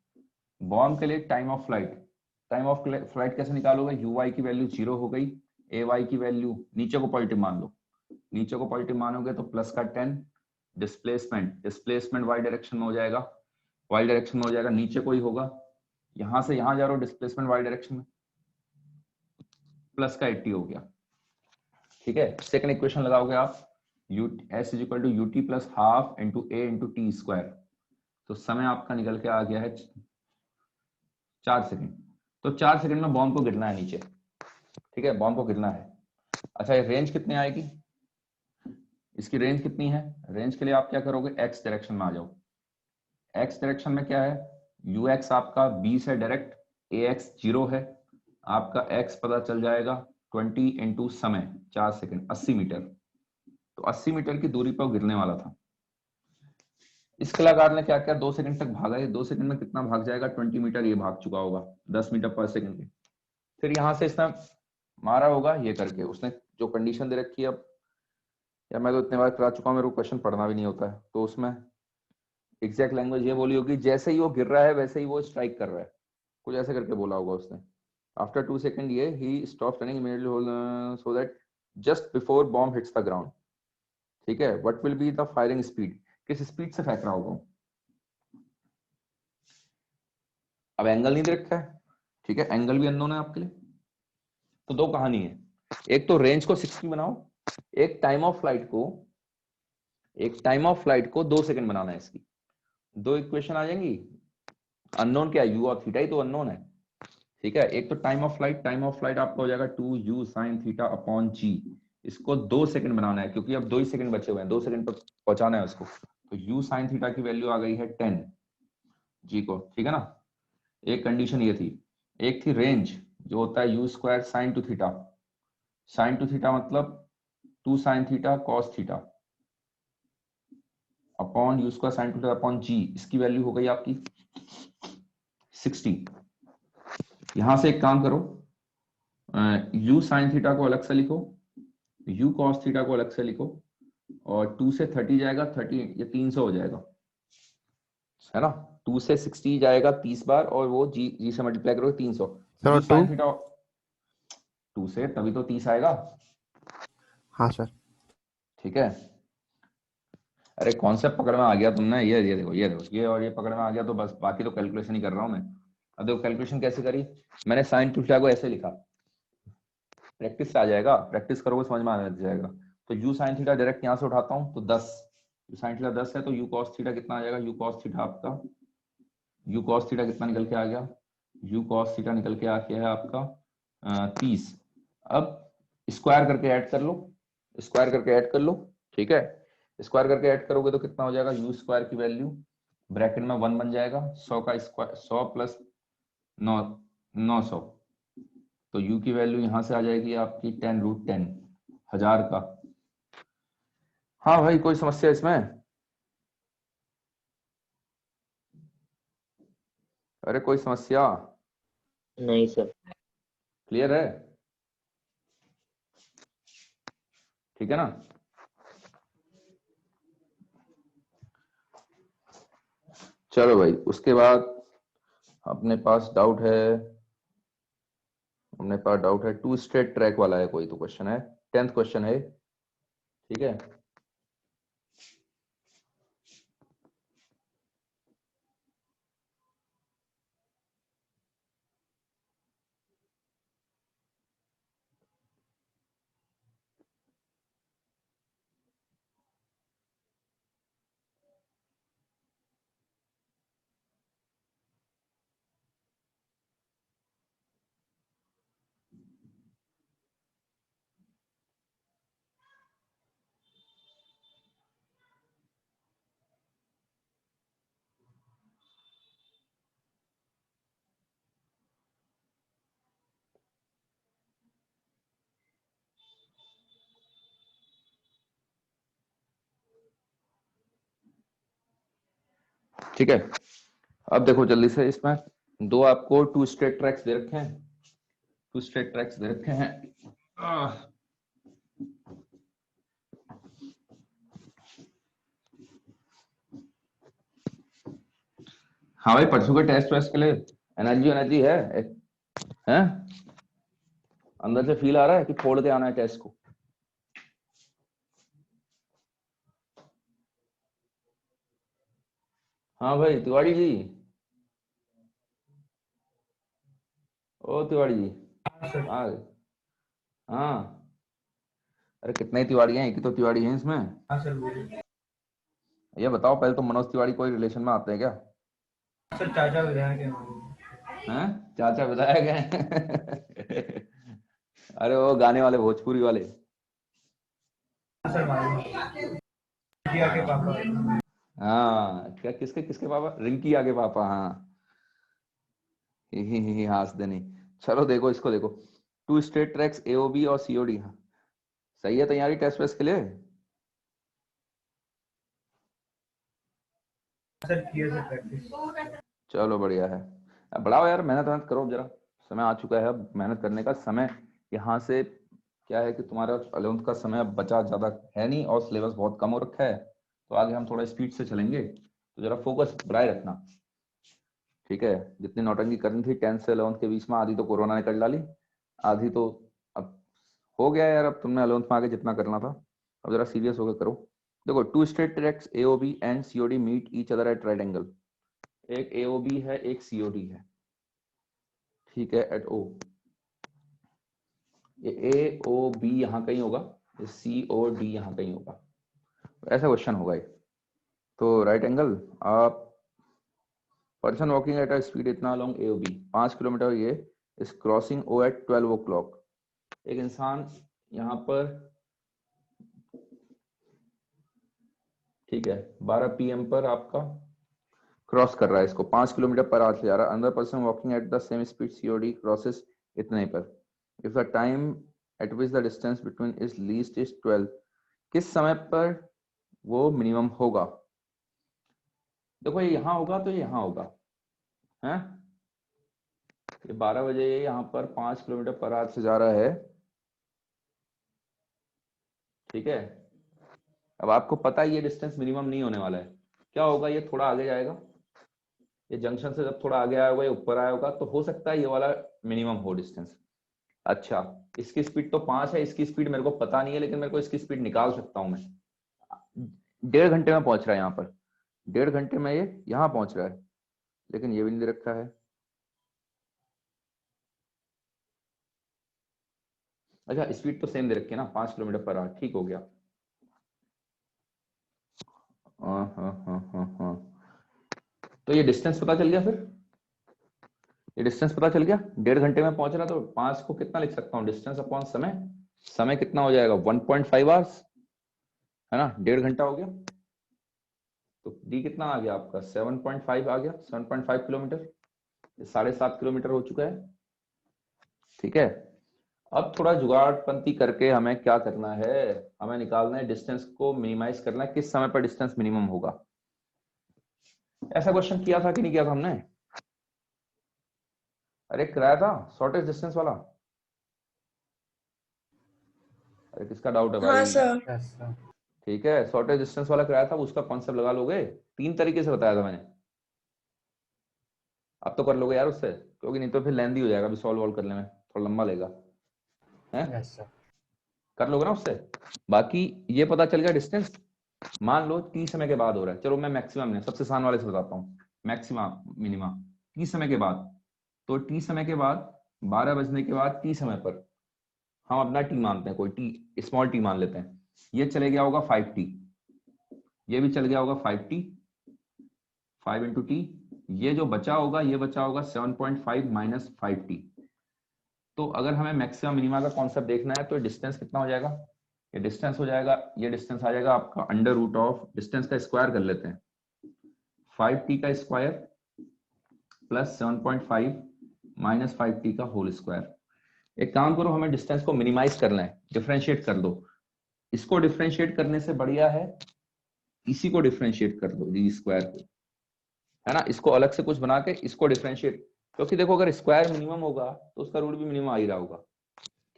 बॉम्ब के लिए टाइम ऑफ फ्लाइट कैसे निकालोगे, ui की वैल्यू 0 हो गई, ay की वैल्यू नीचे को पॉजिटिव मान लो, नीचे को पॉजिटिव मानोगे तो प्लस का 10, डिस्प्लेसमेंट y डायरेक्शन में हो जाएगा, नीचे कोई होगा, यहां से यहां जा रहा हो डिस्प्लेसमेंट y डायरेक्शन में, प्लस का 80 हो गया, ठीक है। सेकंड इक्वेशन लगाओगे आप, s is equal to ut plus half into a into t square, तो समय आपका निकल के आ गया है 4 सेकंड, तो 4 सेकंड में बॉम्ब को गिरना है नीचे, ठीक है, बॉम्ब को गिरना है। अच्छा ये रेंज कितनी आएगी, इसकी रेंज कितनी है, रेंज के लिए आप क्या करोगे, x डायरेक्शन में आ जाओ, x डायरेक्शन में क्या है, ux आपका 20 है डायरेक्ट, ax 0 है, आपका x पता चल जाएगा 20 इंटू समय 4 सेकंड 80 मीटर, तो 80 मीटर की दूरी पर गिरने वाला था। इस कलाकार ने क्या किया, 2 सेकंड तक भागा, ये 2 सेकंड में कितना भाग जाएगा, 20 मीटर ये भाग चुका होगा 10 मीटर पर सेकंड के, फिर यहां से इसने मारा होगा ये करके, उसने जो कंडीशन दे रखी है, अब या मैं तो इतने बार करा चुका हूं, मेरे को क्वेश्चन पढ़ना भी नहीं होता है, तो उसमें एग्जैक्ट लैंग्वेज ये बोली होगी, जैसे ही वो गिर रहा है वैसे ही वो स्ट्राइक कर रहा है, कुछ ऐसे करके बोला होगा उसने। आफ्टर 2 सेकंड ये he stop running immediately so that just before bomb hits the ground, ठीक है। What will be the firing speed, किस स्पीड से फेंक रहा होगा, अब एंगल नहीं दे रखा है, ठीक है, एंगल भी अननोन है आपके लिए, तो 2 कहानी है, एक तो रेंज को 60 बनाओ, एक टाइम ऑफ फ्लाइट को 2 सेकंड बनाना है, इसकी 2 इक्वेशन आ जाएंगी, अननोन क्या है, u और थीटा ही तो अननोन है, ठीक है। एक तो टाइम ऑफ फ्लाइट आपका हो जाएगा 2u sin theta upon g, इसको 2 सेकंड बनाना है, क्योंकि अब 2 ही सेकंड बचे हुए हैं, 2 सेकंड पर पहुंचाना है उसको, तो u sin थीटा की वैल्यू आ गई है 10 g को, ठीक है ना। एक कंडीशन ये थी, एक थी रेंज जो होता है u square sine to theta मतलब 2 sin theta cos theta upon u square sine to theta upon g, इसकी वैल्यू हो गई आपकी 60। यहां से एक काम करो, u sin थीटा को अलग से लिखो, u cos थीटा को अलग से लिखो, और 2 से 30 जाएगा 30, ये 300 हो जाएगा, है ना, 2 से 60 जाएगा 30 बार, और वो g से मल्टीप्लाई करोगे 300, सर, u sin थीटा 2 से तभी तो 30 आएगा, हाँ सर। ठीक है। अरे कॉन्सेप्ट पकड़ में आ गया तुमने, ये देखो ये और ये पकड़ में आ गया, तो बस बाकी तो कैलकुलेशन ही कर रहा हूं मैं। अब देखो कैलकुलेशन कैसे करी, मैंने साइन थीटा को ऐसे लिखा, प्रैक्टिस से आ जाएगा, प्रैक्टिस करोगे समझ में आ जाएगा। तो u sin थीटा डायरेक्ट यहाँ से उठाता हूँ तो 10, u sin थीटा 10 है, तो u cos थीटा कितना आ जाएगा, u cos थीटा आपका, u cos थीटा कितना निकल के आ गया, u cos थीटा निकल के आ गया है आपका 30। अब स्क्वायर करके ऐड कर लो, ठीक है, स्क्वायर करके ऐड करोगे तो कितना हो जाएगा, u स्क्वायर की वैल्यू ब्रैकेट में 1 बन जाएगा, 100 का स्क्वायर 100 प्लस 900, तो u की वैल्यू यहां से आ जाएगी आपकी 10√10 1000 का। हाँ भाई कोई समस्या इसमें, अरे कोई समस्या, नहीं सर। क्लियर है, ठीक है ना। चलो भाई, उसके बाद अपने पास डाउट है 2 स्ट्रेट ट्रैक वाला है कोई तो क्वेश्चन है, 10th क्वेश्चन है, ठीक है। ठीक है, अब देखो जल्दी से, इसमें दो आपको टू स्ट्रेट ट्रैक्स दे रखे हैं, टू स्ट्रेट ट्रैक्स दे रखे हैं। हाँ भाई, परसों के टेस्ट वेस्ट के लिए एनर्जी एनर्जी है? अंदर से फील आ रहा है कि फोड़ के आना है टेस्ट को? हाँ भाई तिवारी जी, ओ तिवारी जी, हाँ हाँ। अरे कितने ही तिवारी हैं, एक ही तो तिवारी हैं इसमें। हाँ सर बोलिए। ये बताओ पहले, तो मनोज तिवारी कोई रिलेशन में आते हैं क्या? सर चाचा विधायक है हमारे। हैं? चाचा विधायक हैं? अरे वो गाने वाले, भोजपुरी वाले। हाँ सर मालूम है। बिटिया के पापा। हाँ, क्या किसके किसके पापा? रिंकी आगे पापा, हाँ। ही हंस देनी। चलो देखो इसको, देखो टू स्टेट ट्रैक्स एओबी और सीओडी। हाँ सही है तैयारी टेस्ट वेस्ट के लिए? सर किया सर प्रैक्टिस। चलो बढ़िया है। अब बढ़ाओ यार, मेहनत मेहनत करो जरा, समय आ चुका है अब मेहनत करने का समय। यहाँ से क्या है कि तुम्हारा 11th का समय अब बचा ज्यादा है नहीं, और सिलेबस बहुत कम हो रखा है, तो आगे हम थोड़ा स्पीड से चलेंगे, तो जरा फोकस बनाए रखना। ठीक है, जितनी नौटंकी करनी थी 10th से 11th के बीच में, आधी तो कोरोना ने कर डाली, आधी तो अब हो गया यार। अब तुमने 11th में आगे जितना करना था, अब जरा सीरियस होकर करो। देखो two straight tracks AOB and COD meet each other at right angle. एक एओबी है, एक सीओडी है, ठीक है, एट ओ। ये ए ओ बी यहाँ कहीं होगा, ये सी ओ डी यहाँ कहीं होगा, ऐसा क्वेश्चन होगा ये। तो राइट एंगल, आप person walking at a speed इतना long A O B 5 kilometre, ये is crossing O at 12 o'clock. एक इंसान यहाँ पर, ठीक है, 12 PM पर आपका क्रॉस कर रहा है इसको, 5 किलोमीटर पर आवर से जा रहा है। अंदर person walking at the same speed COD crosses इतने ही पर। If the time eight which the distance between is least is 12, किस समय पर वो मिनिमम होगा? देखो ये यहाँ होगा तो ये यहाँ होगा, है? ये 12 बजे यहाँ पर 5 किलोमीटर पर आवर से जा रहा है, ठीक है। अब आपको पता है ये डिस्टेंस मिनिमम नहीं होने वाला है, क्या होगा, ये थोड़ा आगे जाएगा, ये जंक्शन से जब थोड़ा आगे आया होगा, ये ऊपर आया होगा, तो हो सकता है ये वाला मिनिमम हो डिस्टेंस। अच्छा, इसकी स्पीड तो 5 है, इसकी स्पीड मेरे को पता नहीं है, लेकिन मेरे को इसकी स्पीड निकाल सकता हूं मैं। 1.5 घंटे में पहुंच रहा है यहाँ पर, 1.5 घंटे में ये यहाँ पहुंच रहा है, लेकिन ये भी नहीं दे रखा है। अच्छा, स्पीड तो सेम दे रखी है ना, 5 किलोमीटर पर आवर, ठीक हो गया। हाँ। तो ये डिस्टेंस पता चल गया फिर, ये डिस्टेंस पता चल गया, 1.5 घंटे में पहुंच रहा, तो 5 को कितना लिख सकता हूँ, डिस्टेंस अपॉन समय। समय कितना हो जाएगा, 1.5 आवर्स, है ना, 1.5 घंटा हो गया। तो डी कितना आ गया आपका, 7.5 आ गया, 7.5 किलोमीटर, 7.5 किलोमीटर हो चुका है। ठीक है, अब थोड़ा जुगाड़पंती करके हमें क्या करना है, हमें निकालना है डिस्टेंस को मिनिमाइज करना है, किस समय पर डिस्टेंस मिनिमम होगा। ऐसा क्वेश्चन किया था कि नहीं किया था हमने? अरे कराया था शॉर्टेज डिस्टेंस वाला। अरे किसका डाउट है हाँ भाई? सर। Yes sir. ठीक है, शॉर्टेज डिस्टेंस वाला कराया था, उसका कॉन्सेप्ट लगा लोगे, 3 तरीके से बताया था मैंने। अब तो कर लोगे यार उससे, क्योंकि नहीं तो फिर लेंदी हो जाएगा अभी सॉल्व वॉल्व करने में, थोड़ा लंबा लेगा, है? Yes sir. कर लोगे ना उससे। बाकी ये पता चल गया डिस्टेंस, मान लो t समय के बाद हो रहा है। चलो मैं मैक्सिमम सबसे आसान वाले से बताता हूँ, मैक्सिमा मिनिमा t समय के बाद। तो t समय के बाद 12 बजने के बाद t समय पर हम अपना t मानते हैं, कोई t स्मॉल t मान लेते हैं। ये चले गया होगा 5t, ये भी चल गया होगा 5t, 5 इंटू टी। ये जो बचा होगा ये बचा होगा 7.5 माइनस 5t। तो अगर हमें मैक्सिमम मिनिमा का कॉन्सेप्ट देखना है तो डिस्टेंस कितना हो जाएगा, ये डिस्टेंस हो जाएगा, ये डिस्टेंस आ जाएगा आपका अंडर रूट ऑफ, डिस्टेंस का स्क्वायर कर लेते हैं, 5t का स्क्वायर प्लस 7.5 माइनस 5t का होल स्क्वायर। एक काम करो, हमें डिस्टेंस को मिनिमाइज करना है, डिफरेंशिएट कर दो। इसको डिफरेंशिएट करने से बढ़िया है इसी को डिफरेंशिएट कर दो, जी स्क्वायर को, है ना। इसको अलग से कुछ बना के इसको डिफरेंशिएट, क्योंकि देखो अगर स्क्वायर मिनिमम होगा तो उसका रूट भी मिनिमम आ ही रहा होगा,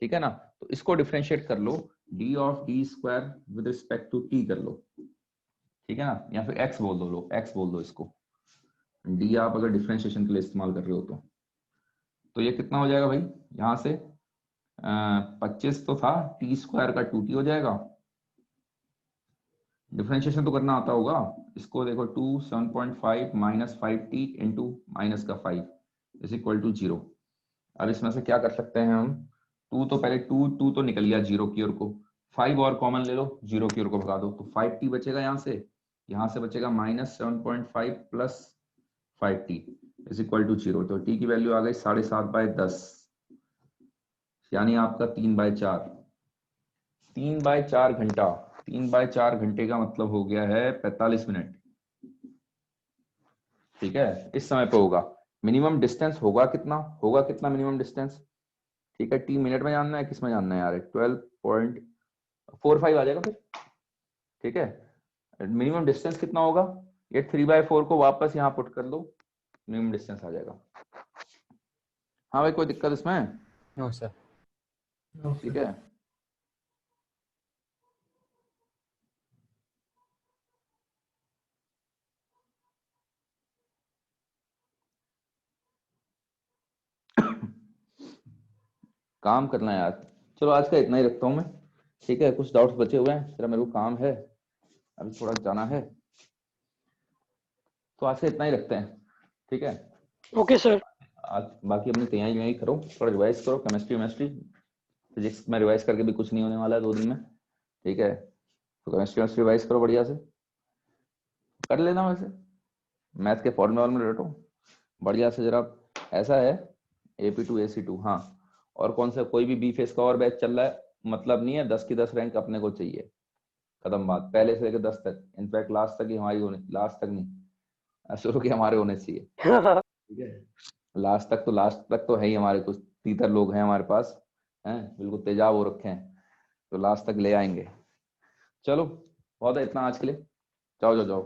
ठीक है ना। तो इसको डिफरेंशिएट कर लो, d of D square with respect to t कर लो, ठीक है ना, या फिर x बोल दो, लो x बोल दो इसको, d आप अगर डिफरेंशिएशन के लिए इस्तेमाल कर रहे हो तो ये कितना हो जाएगा भाई, यहाँ से 25 तो था, t स्क्वायर का 2t हो जाएगा। डिफरेंशिएशन तो करना आता होगा, इसको देखो 2 7.5 माइनस 5t इंटू माइनस का 5 इज इक्वल टू 0। अब इसमें से क्या कर सकते हैं हम, 2 तो पहले 2 तो निकल गया 0 की ओर को, 5 और कॉमन ले लो, 0 की ओर को भगा दो, तो 5t बचेगा, यहाँ से बचेगा minus 7.5 plus 5t is equal to 0। तो t की वैल्यू आ गई 7.5/10, यानी आपका 3/4, 3/4 घंटा। 3/4 घंटे का मतलब हो गया है 45 मिनट, ठीक है, इस समय पे होगा। मिनिमम डिस्टेंस होगा कितना मिनिमम डिस्टेंस, ठीक है। टी मिनट में जानना है, किस में जानना है यार, 12.45 आ जाएगा फिर, ठीक है। मिनिमम डिस्टेंस कितना होगा, ये 3/4 को वापस यहाँ पुट कर दो, मिनिमम डिस्टेंस आ जाएगा। हाँ भाई, कोई दिक्कत इसमें? No sir. ठीक है, काम करना है यार। चलो आज का इतना ही रखता हूँ मैं, ठीक है। कुछ डाउट्स बचे हुए हैं, जरा मेरे को काम है, अभी थोड़ा जाना है, तो आज का इतना ही रखते हैं, ठीक है। Okay sir. आज बाकी अपनी तैयारी करो, थोड़ा रिवाइज करो, केमिस्ट्री फिजिक्स में रिवाइज करके भी कुछ नहीं होने वाला है 2 दिन में, ठीक है। तो केमिस्ट्री रिवाइज करो बढ़िया से, कर लेना। वैसे मैथ के फॉर्मूला में रटो बढ़िया से जरा। ऐसा है AP2 AC2, हाँ, और कौन सा कोई भी बी फेस का और बैच चल रहा है, मतलब नहीं है 10 की 10 रैंक अपने को चाहिए, खत्म बात। पहले से लेकर 10 तक, इनफैक्ट लास्ट तक ही हमारी होने, लास्ट तक नहीं, शुरू के हमारे होने चाहिए, ठीक है। लास्ट तक तो है ही हमारे, कुछ तीतर लोग हैं हमारे पास, हैं बिल्कुल तेजाब हो रखे हैं, तो लास्ट तक ले आएंगे। चलो बहुत है इतना आज के लिए, जाओ।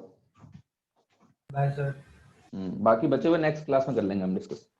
Bye sir. बाकी बचे हुए नेक्स्ट क्लास में कर लेंगे हम डिस्कस।